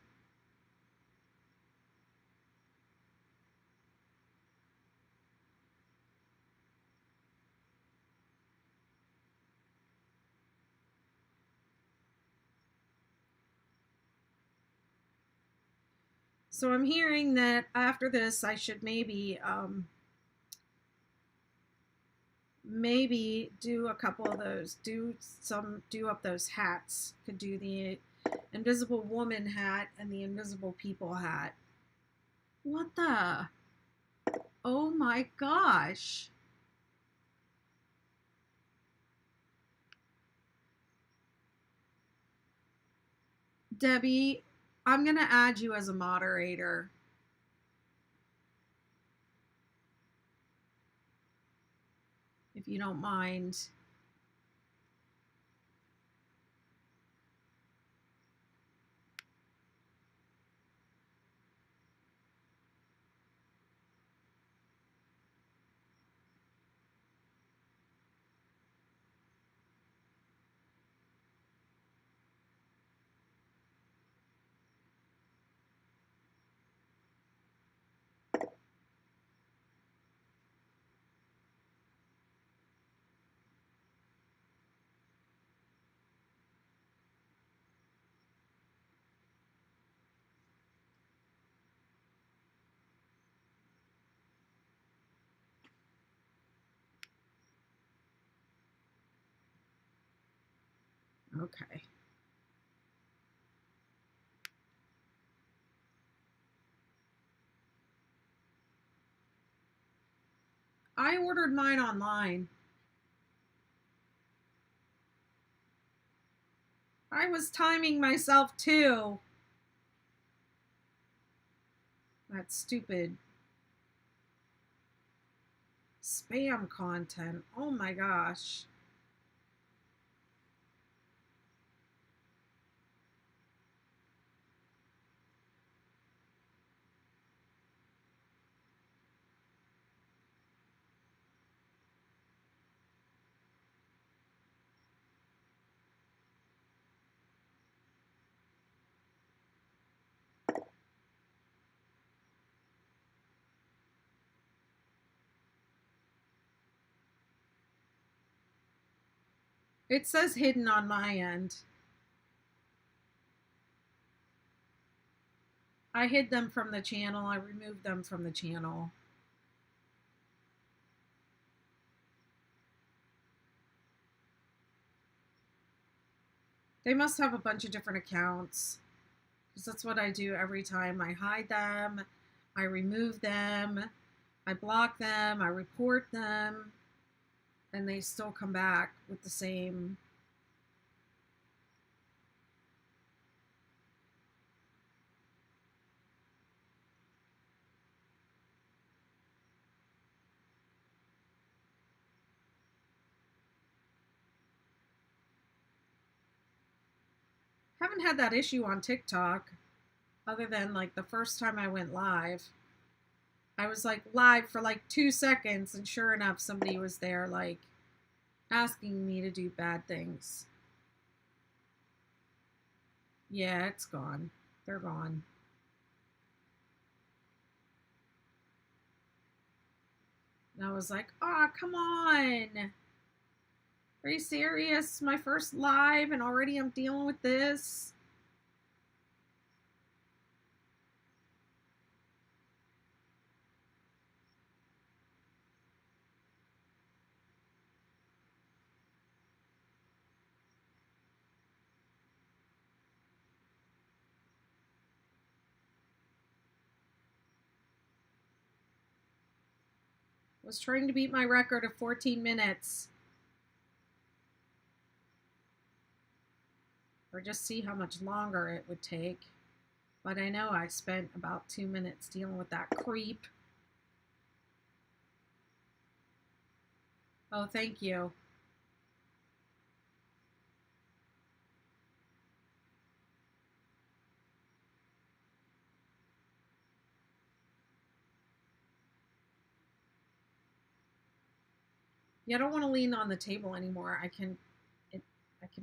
So I'm hearing that after this, I should maybe do a couple of those, do up those hats. Could do the Invisible Woman hat and the Invisible People hat. What the? Oh my gosh. Debbie, I'm going to add you as a moderator. you don't mind. Okay. I ordered mine online. I was timing myself too. That stupid spam content. Oh my gosh. It says hidden on my end. I hid them from the channel. I removed them from the channel. They must have a bunch of different accounts, because that's what I do every time. I hide them, I remove them, I block them, I report them, and they still come back with the same. Haven't had that issue on TikTok, other than like the first time I went live. I was like live for like 2 seconds, and sure enough, somebody was there like asking me to do bad things. Yeah, it's gone. They're gone. And I was like, oh, come on. Are you serious? My first live, and already I'm dealing with this? Was trying to beat my record of 14 minutes. Or just see how much longer it would take. But I know I spent about 2 minutes dealing with that creep. Oh, thank you. Yeah, I don't want to lean on the table anymore. I can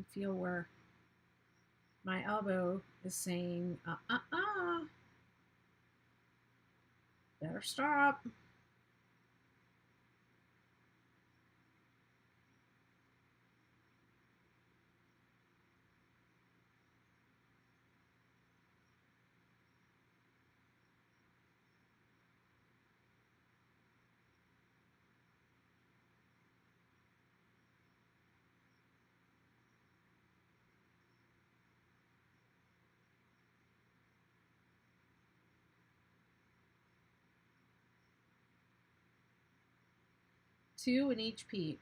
feel where my elbow is saying, better stop. Two in each peak.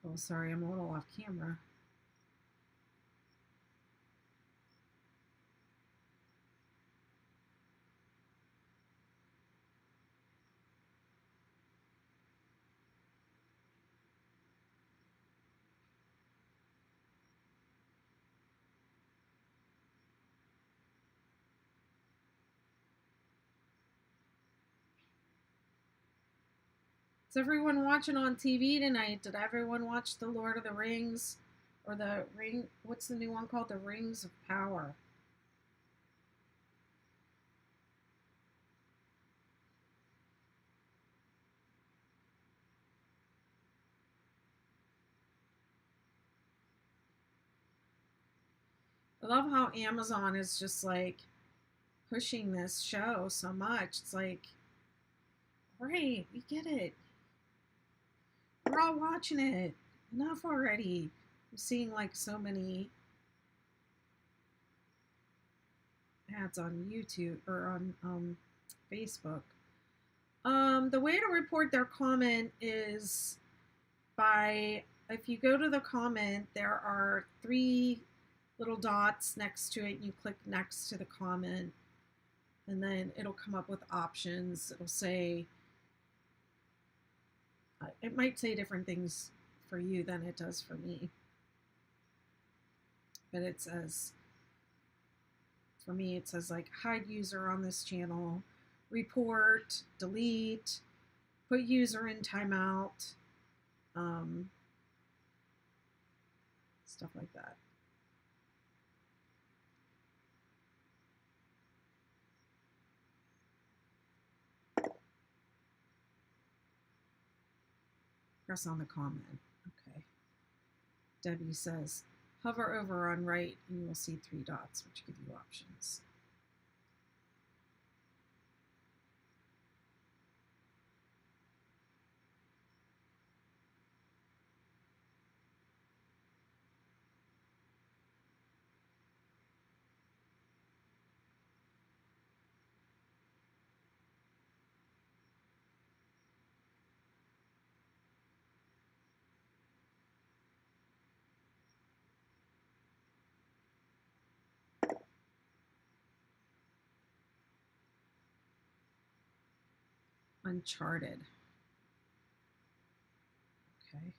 Oh, sorry, I'm a little off camera. Is everyone watching on TV tonight? Did everyone watch The Lord of the Rings? Or the Ring, what's the new one called? The Rings of Power. I love how Amazon is just like pushing this show so much. It's like, right, we get it. We're all watching it. Enough already. I'm seeing like so many ads on YouTube or on Facebook. The way to report their comment is by, if you go to the comment, there are 3 little dots next to it. You click next to the comment, and then it'll come up with options. It'll say, it might say different things for you than it does for me. But it says, for me, it says like hide user on this channel, report, delete, put user in timeout, stuff like that. Press on the comment. Okay. Debbie says, hover over on right and you will see 3 dots, which give you options. Uncharted. Okay.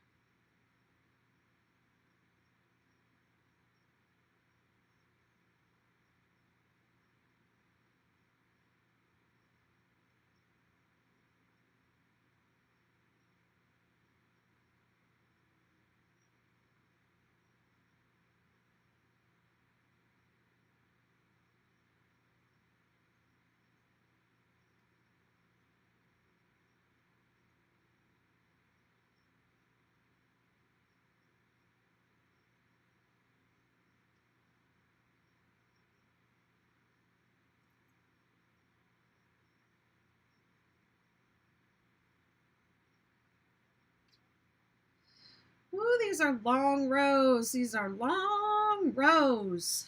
Ooh, these are long rows. These are long rows.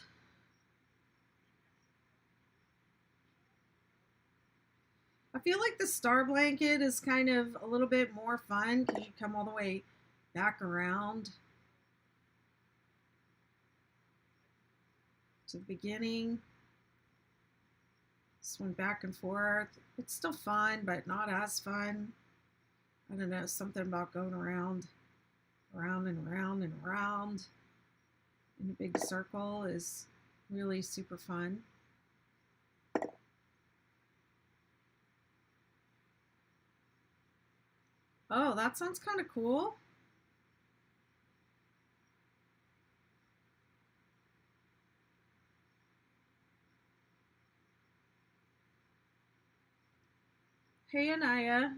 I feel like the star blanket is kind of a little bit more fun because you come all the way back around to the beginning. Swing back and forth. It's still fun, but not as fun. I don't know, something about going around and around and around in a big circle is really super fun. Oh, that sounds kind of cool. Hey, Anaya.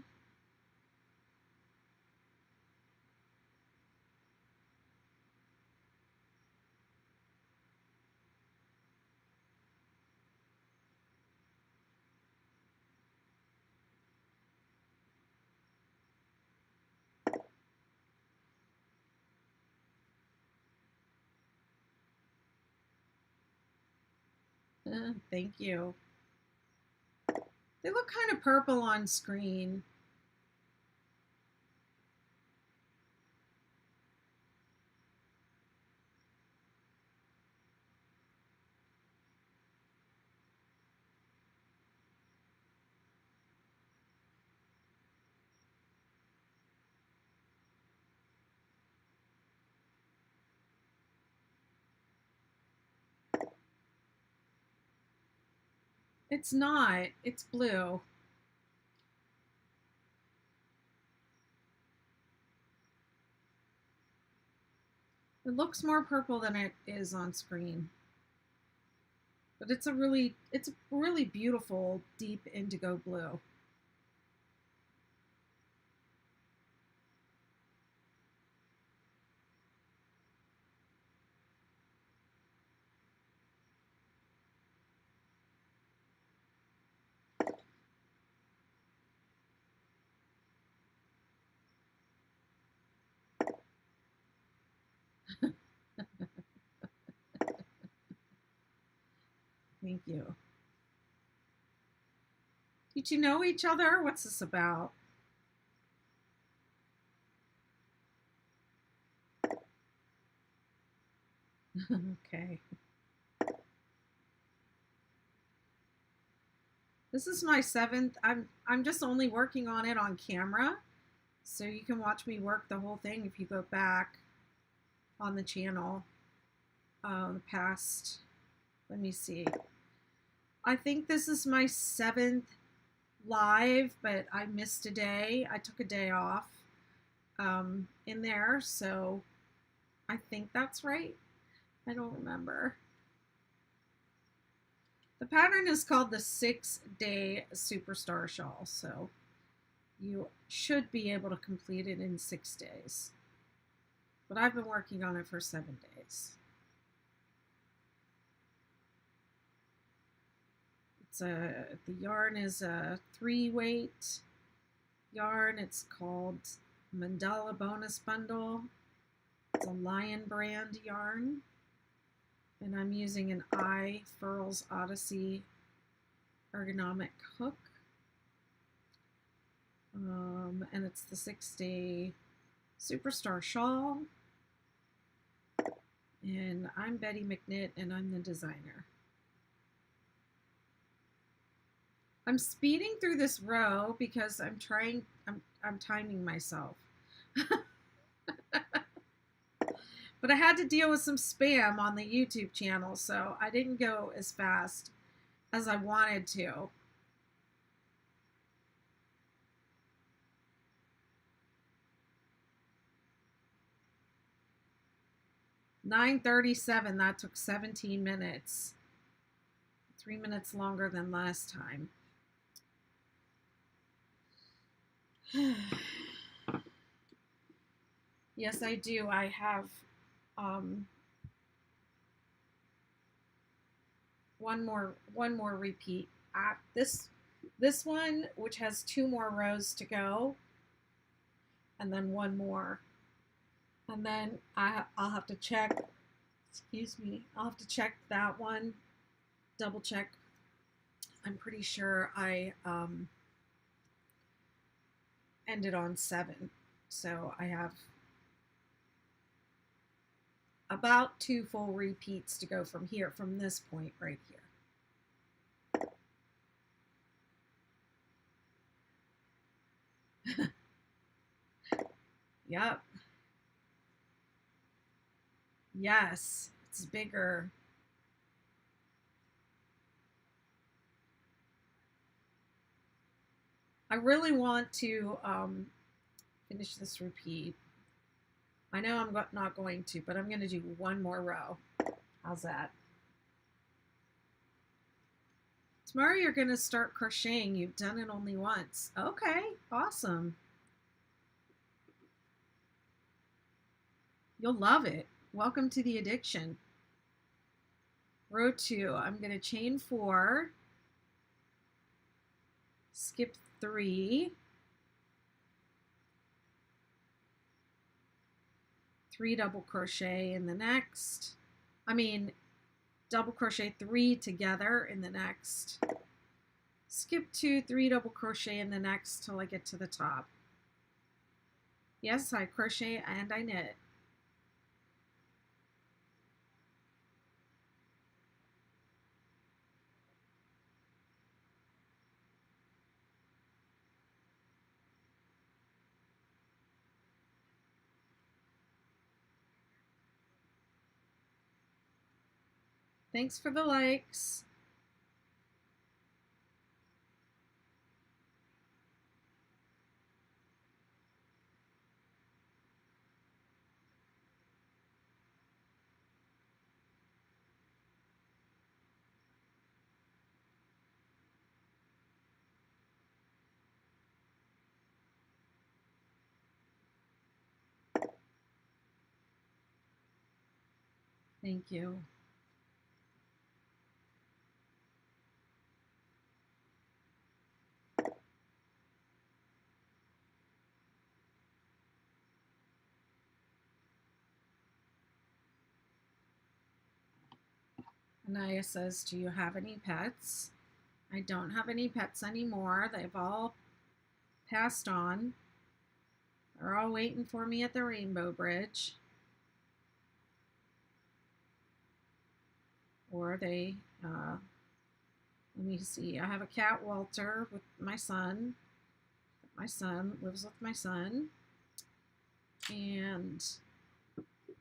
Thank you. They look kind of purple on screen. It's not. It's blue. It looks more purple than it is on screen. But it's a really beautiful deep indigo blue. Thank you. Did you know each other? What's this about? Okay. This is my 7th. I'm just only working on it on camera. So you can watch me work the whole thing if you go back on the channel. The past, let me see. I think this is my 7th live, but I missed a day. I took a day off in there, so I think that's right. I don't remember. The pattern is called the 6-day Superstar Shawl, so you should be able to complete it in 6 days. But I've been working on it for 7 days. The yarn is a 3-weight yarn. It's called Mandala Bonus Bundle. It's a Lion brand yarn. And I'm using an Furls Odyssey ergonomic hook. And it's the 6-day Superstar Shawl. And I'm Betty McKnit, and I'm the designer. I'm speeding through this row because I'm timing myself. But I had to deal with some spam on the YouTube channel, so I didn't go as fast as I wanted to. $9:37, that took 17 minutes. 3 minutes longer than last time. Yes, I do. I have one more repeat. This one, which has 2 more rows to go, and then 1 more, and then I'll have to check. Excuse me. I'll have to check that one. Double check. I'm pretty sure I ended on 7, so I have about 2 full repeats to go from here, from this point right here. Yep. Yes, it's bigger. I really want to finish this repeat. I know I'm not going to, but I'm going to do 1 more row. How's that? Tomorrow you're going to start crocheting. You've done it only once. Okay, awesome. You'll love it. Welcome to the addiction. Row 2, I'm going to chain 4, skip 3, 3 double crochet in the next. Double crochet 3 together in the next. Skip 2, 3 double crochet in the next till I get to the top. Yes, I crochet and I knit. Thanks for the likes. Thank you. Anaya says, do you have any pets? I don't have any pets anymore. They've all passed on. They're all waiting for me at the Rainbow Bridge. Or they, let me see, I have a cat, Walter, with my son. My son lives with my son. And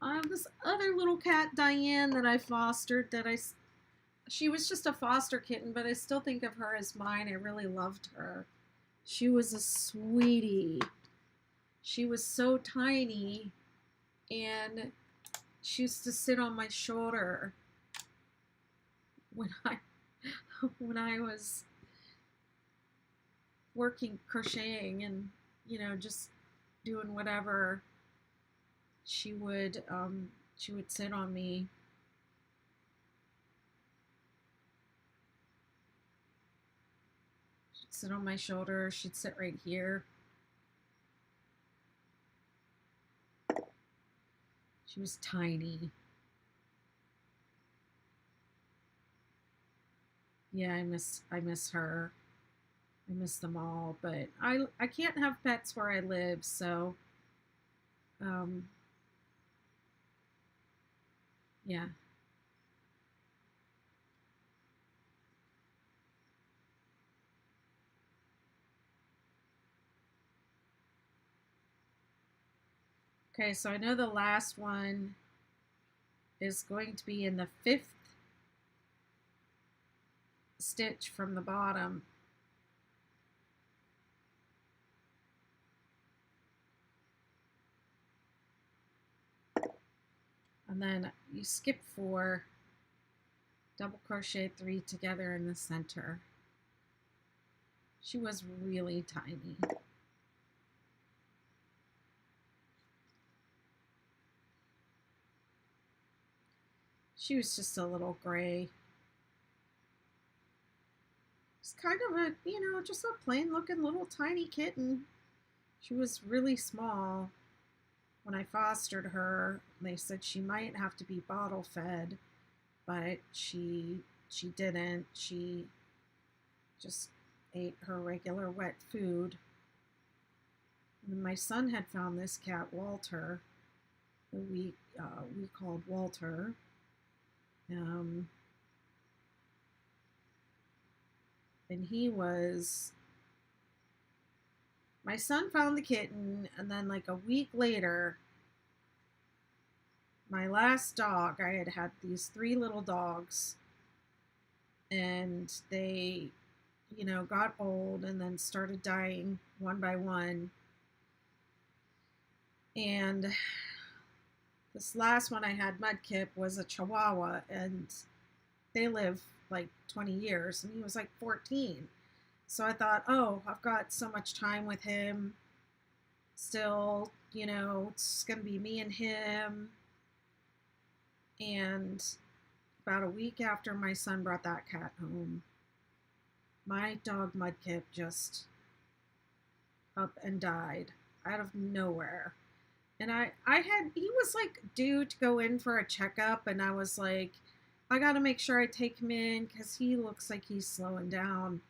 I have this other little cat, Diane, that I fostered she was just a foster kitten, but I still think of her as mine. I really loved her. She was a sweetie. She was so tiny, and she used to sit on my shoulder when I was working crocheting and just doing whatever. She would sit on me. She'd sit on my shoulder. She'd sit right here. She was tiny. Yeah, I miss her. I miss them all, but I can't have pets where I live, so yeah. Okay, so I know the last one is going to be in the 5th stitch from the bottom. And then you skip 4, double crochet 3 together in the center. She was really tiny. She was just a little gray. It's kind of a, just a plain looking little tiny kitten. She was really small. When I fostered her, they said she might have to be bottle fed, but she didn't. She just ate her regular wet food. And my son had found this cat, Walter, that we called Walter. And he was, my son found the kitten, and then like a week later, my last dog, I had these 3 little dogs, and they, got old and then started dying one by one. And this last one I had, Mudkip, was a Chihuahua, and they live like 20 years, and he was like 14. So I thought, oh, I've got so much time with him still, it's going to be me and him. And about a week after my son brought that cat home, my dog Mudkip just up and died out of nowhere. And he was like due to go in for a checkup, and I was like, I got to make sure I take him in because he looks like he's slowing down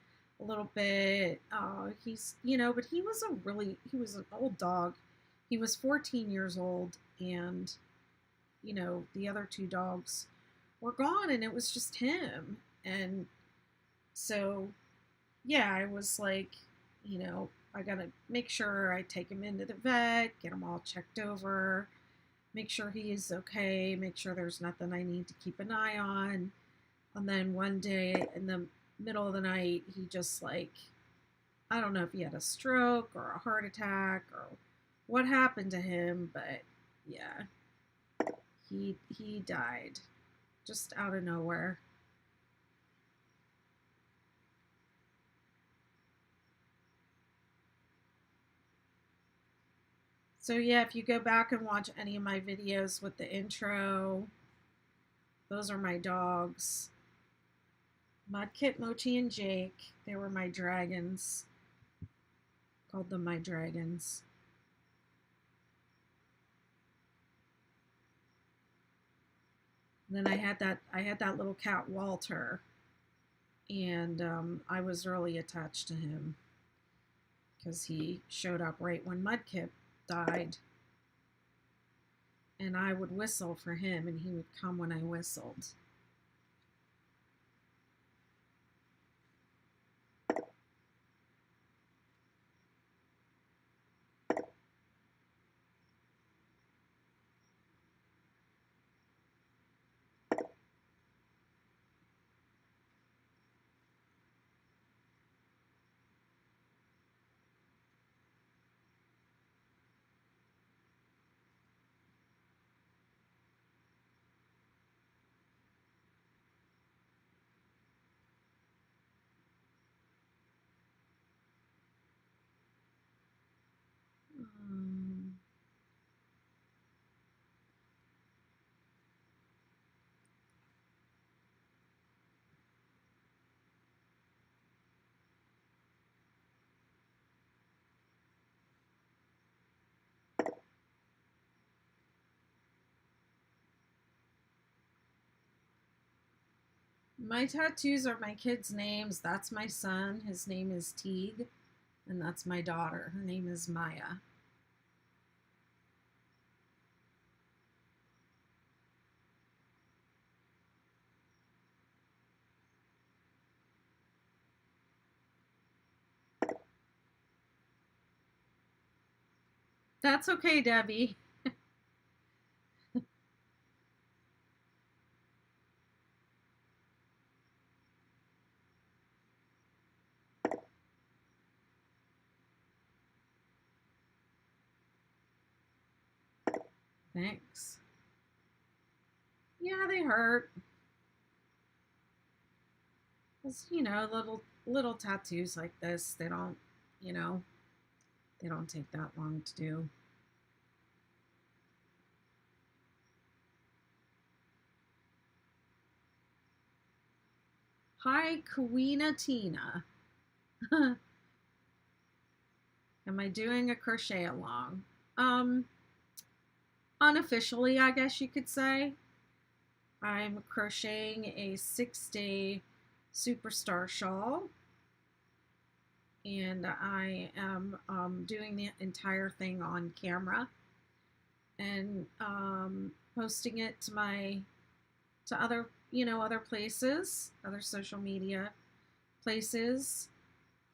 a little bit. He's, but he was an old dog. He was 14 years old, and, the other 2 dogs were gone, and it was just him. And so, yeah, I was like, I got to make sure I take him into the vet, get him all checked over, make sure he is okay, make sure there's nothing I need to keep an eye on. And then one day in the middle of the night, he just like, I don't know if he had a stroke or a heart attack or what happened to him, but yeah, he died just out of nowhere. So yeah, if you go back and watch any of my videos with the intro Those are my dogs. Mudkip, Mochi, and Jake. They were my dragons. Called them my dragons. Then I had that little cat Walter, and I was really attached to him because he showed up right when Mudkip died, and I would whistle for him, and he would come when I whistled. Um, my tattoos are my kids' names. That's my son. His name is Teague. And that's my daughter. Her name is Maya. That's okay, Debbie. Thanks. Yeah, they hurt. Cause little tattoos like this, they don't, you know, they don't take that long to do. Hi, Kawina Tina. Am I doing a crochet along? Um, Unofficially, I guess you could say. I'm crocheting a 6-day Superstar Shawl, and I am doing the entire thing on camera and posting it to other other places, other social media places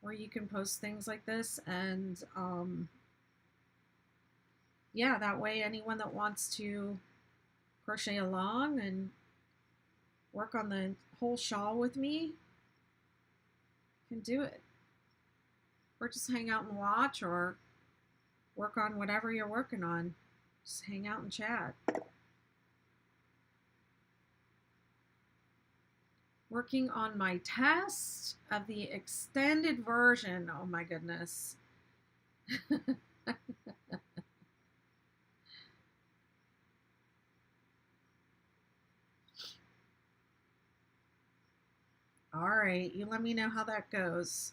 where you can post things like this, and yeah, that way anyone that wants to crochet along and work on the whole shawl with me can do it, or just hang out and watch, or work on whatever you're working on. Just hang out and chat. Working on my test of the extended version. Oh my goodness. All right, you let me know how that goes.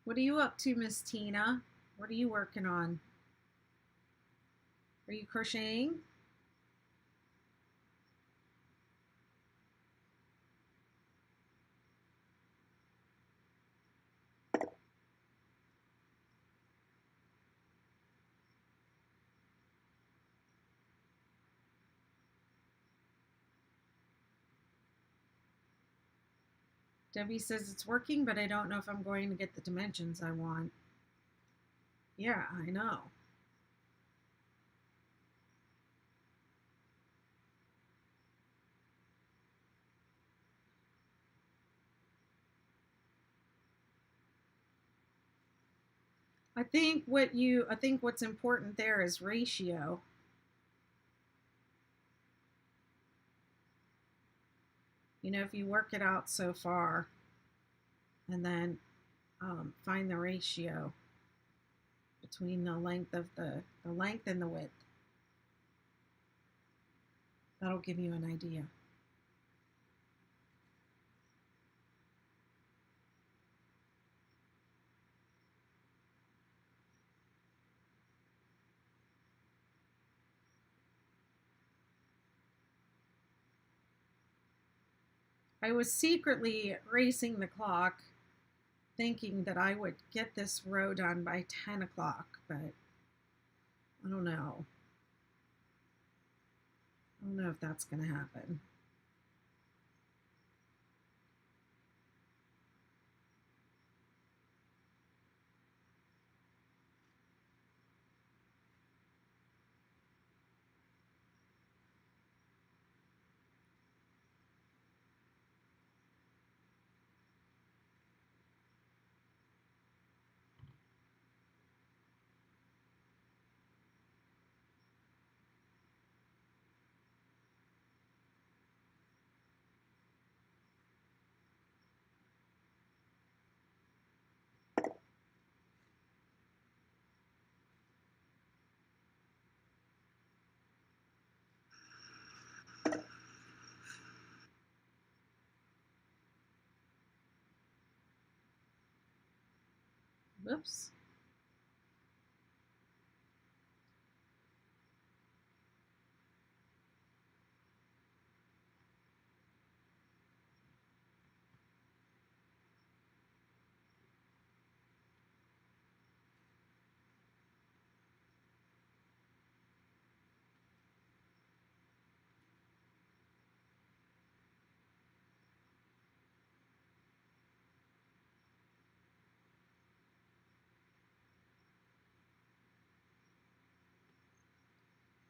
What are you up to, Miss Tina? What are you working on? Are you crocheting? Debbie says it's working, but I don't know if I'm going to get the dimensions I want. Yeah, I know. I think what's important there is ratio. You know, if you work it out so far and then find the ratio between the length of the length and the width, that'll give you an idea. I was secretly racing the clock thinking that I would get this row done by 10 o'clock, but I don't know. I don't know if that's going to happen. Whoops.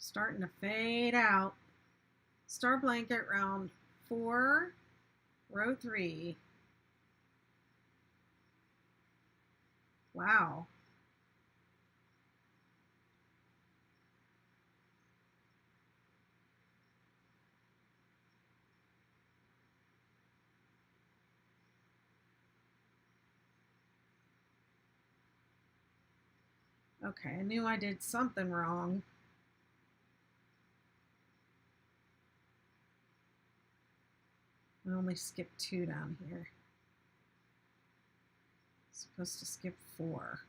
Starting to fade out. Star blanket round 4, row 3. Wow. Okay, I knew I did something wrong. I only skipped 2 down here. Supposed to skip 4.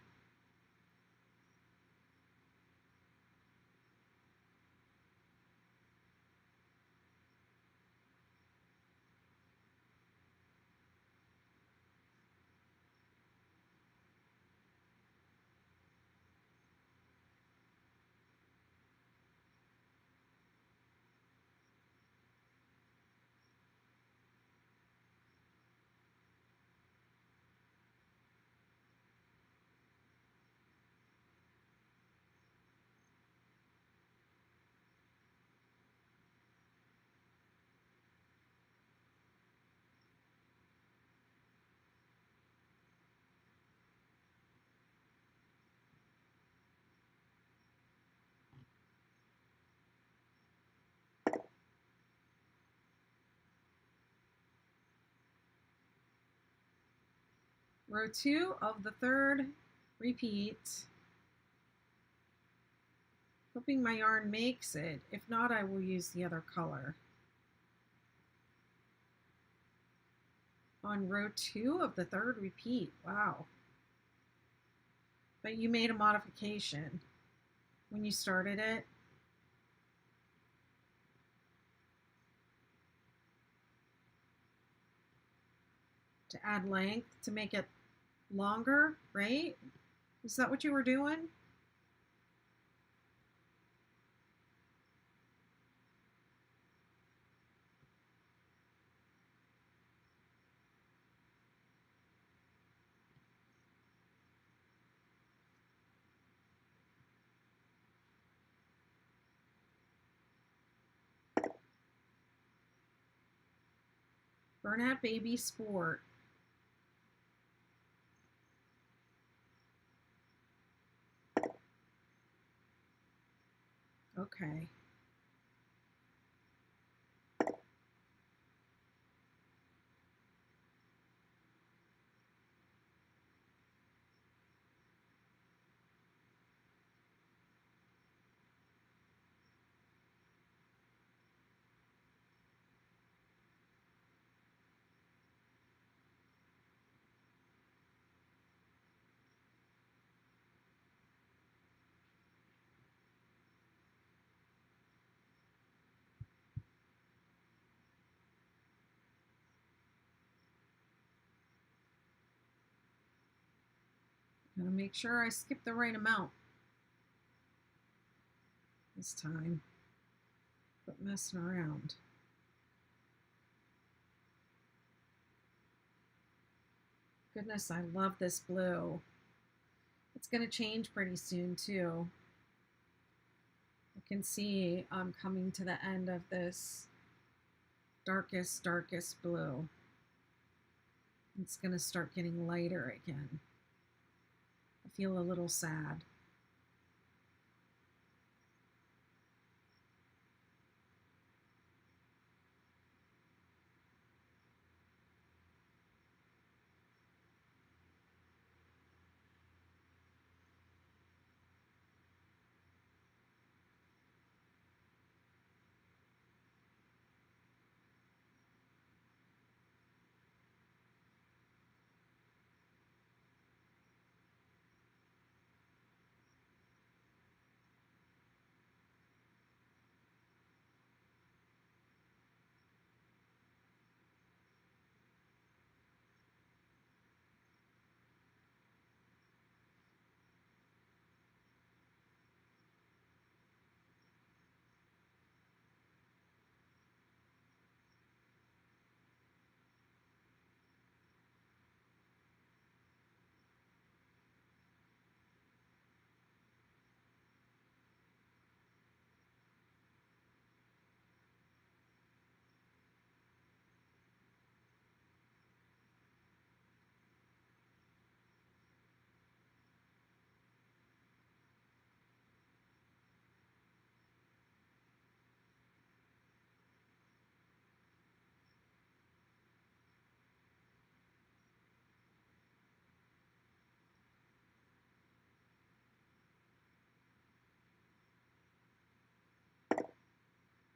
Row 2 of the 3rd repeat. Hoping my yarn makes it. If not, I will use the other color. On row 2 of the 3rd repeat. Wow. But you made a modification when you started it. To add length, to make it longer, right? Is that what you were doing? Burnett Baby Sport. Okay. Gotta make sure I skip the right amount this time. Quit messing around. Goodness, I love this blue. It's gonna change pretty soon too. I can see I'm coming to the end of this darkest blue. It's gonna start getting lighter again. I feel a little sad.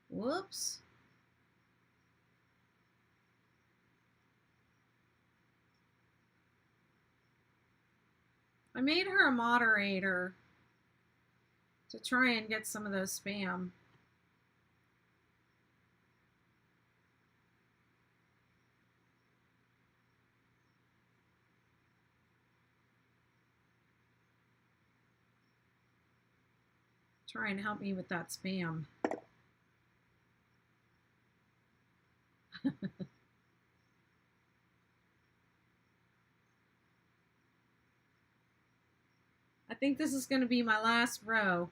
Whoops. I made her a moderator to try and get some of those spam. Try and help me with that spam. I think this is going to be my last row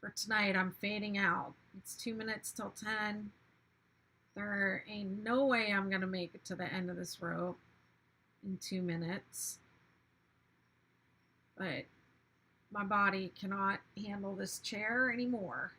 for tonight. I'm fading out. It's 2 minutes till 10. There ain't no way I'm going to make it to the end of this row in 2 minutes. But my body cannot handle this chair anymore.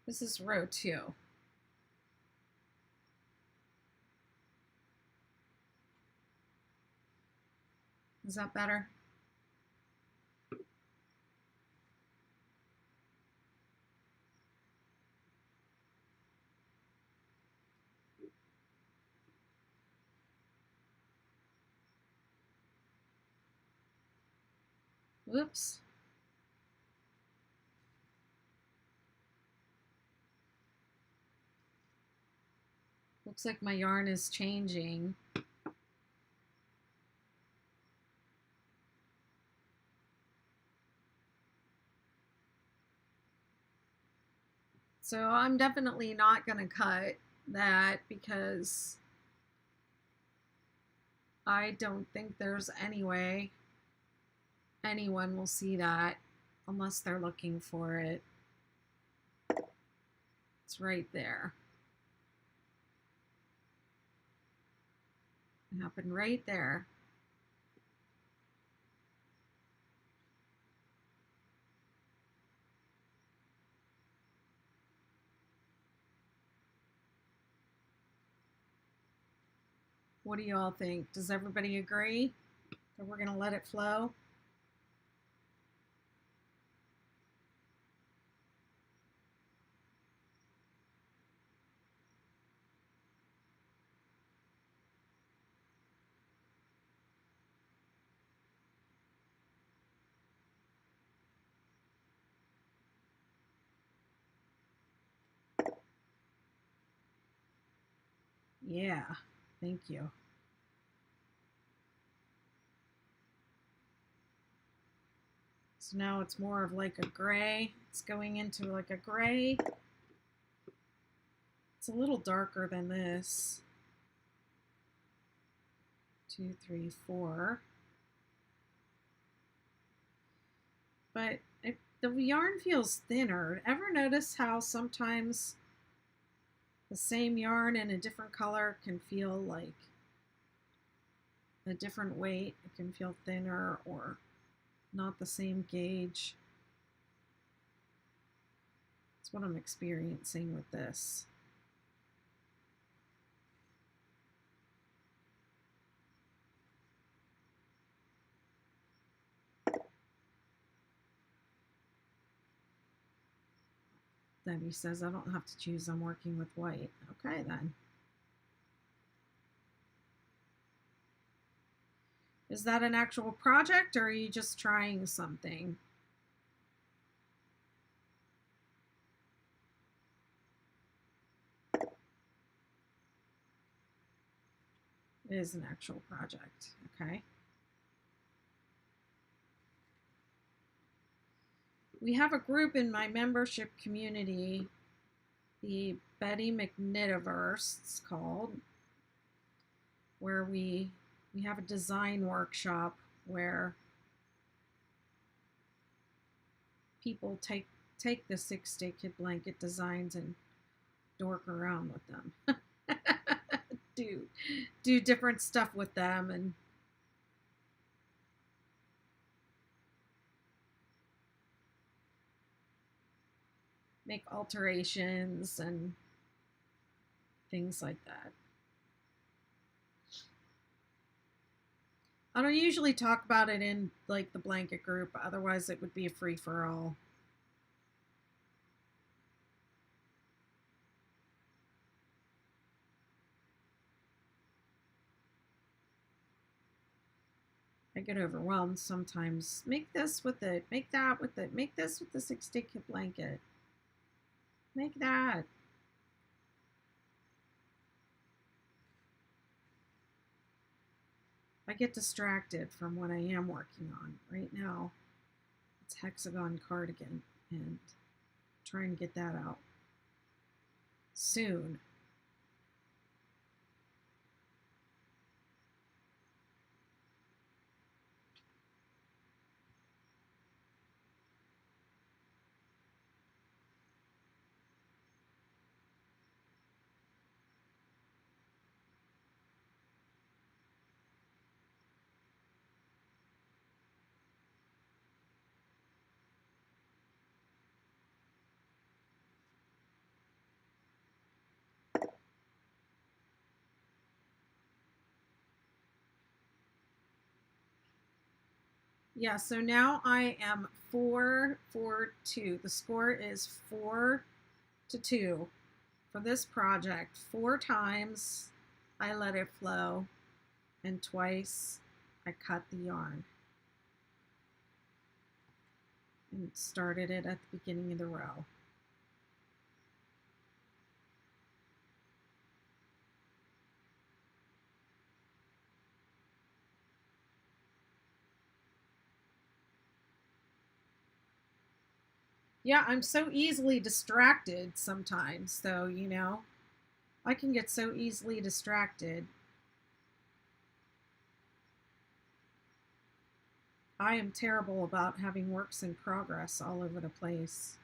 This is row 2. Is that better? Whoops. Looks like my yarn is changing. So I'm definitely not going to cut that because I don't think there's any way anyone will see that unless they're looking for it. It's right there. It happened right there. What do you all think? Does everybody agree that we're going to let it flow? Yeah, thank you. So now it's more of like a gray. It's going into like a gray. It's a little darker than this. 2, 3, 4. But the yarn feels thinner. Ever notice how sometimes the same yarn in a different color can feel like a different weight? It can feel thinner or not the same gauge. That's what I'm experiencing with this. Debbie says I don't have to choose, I'm working with white. Okay then. Is that an actual project or are you just trying something? It is an actual project, okay. We have a group in my membership community, the Betty McKnitiverse, it's called, where we have a design workshop where people take the 6-day kit blanket designs and dork around with them. do different stuff with them and make alterations and things like that. I don't usually talk about it in like the blanket group, otherwise it would be a free-for-all. I get overwhelmed sometimes. Make this with it, make that with it, make this with the 6-day kit blanket. Make that. I get distracted from what I am working on. Right now, it's hexagon cardigan and trying to get that out soon. Yeah, so now I am 4-4-2. The score is 4-2 for this project. 4 times I let it flow and twice I cut the yarn and started it at the beginning of the row. Yeah, I'm so easily distracted sometimes, so, you know, I can get so easily distracted. I am terrible about having works in progress all over the place.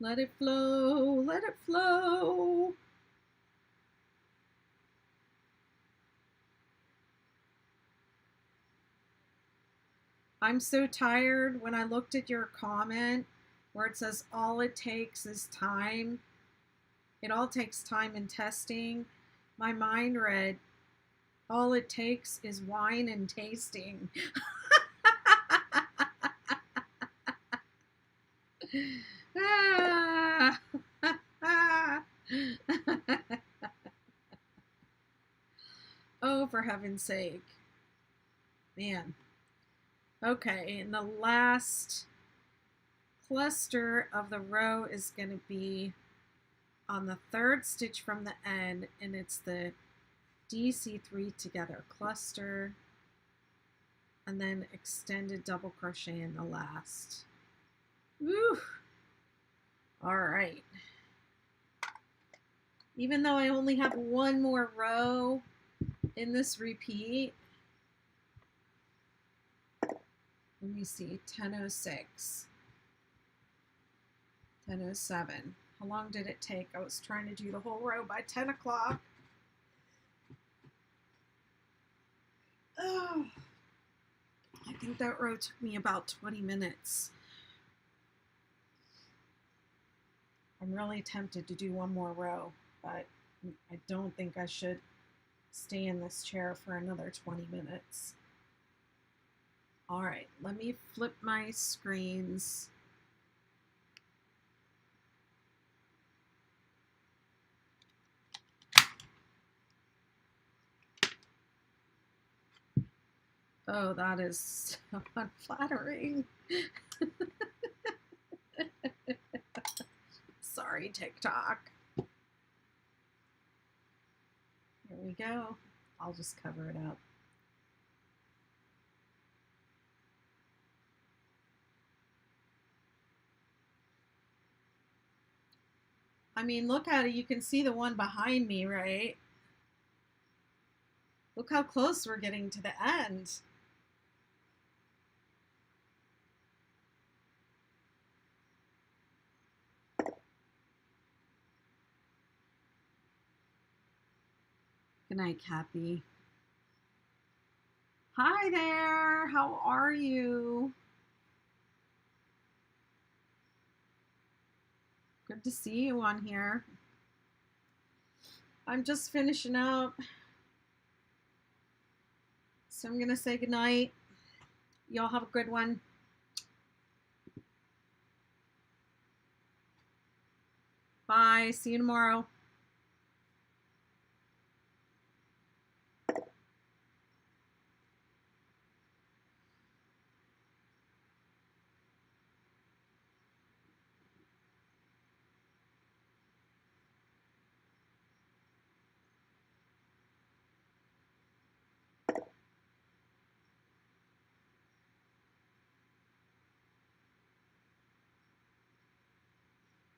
Let it flow, let it flow. I'm so tired. When I looked at your comment where it says all it takes is time, it all takes time and testing. My mind read, all it takes is wine and tasting. Oh, for heaven's sake. Man. Okay, and the last cluster of the row is going to be on the third stitch from the end, and it's the DC3 together cluster, and then extended double crochet in the last. Woo! All right. Even though I only have one more row in this repeat, let me see, 10:06, 10:07. How long did it take? I was trying to do the whole row by 10 o'clock. Oh, I think that row took me about 20 minutes. I'm really tempted to do one more row, but I don't think I should stay in this chair for another 20 minutes. All right, let me flip my screens. Oh, that is so unflattering. Sorry, TikTok. Here we go. I'll just cover it up. I mean, look at it. You can see the one behind me, right? Look how close we're getting to the end. Good night, Kathy. Hi there. How are you? Good to see you on here. I'm just finishing up. So I'm going to say goodnight. Y'all have a good one. Bye. See you tomorrow.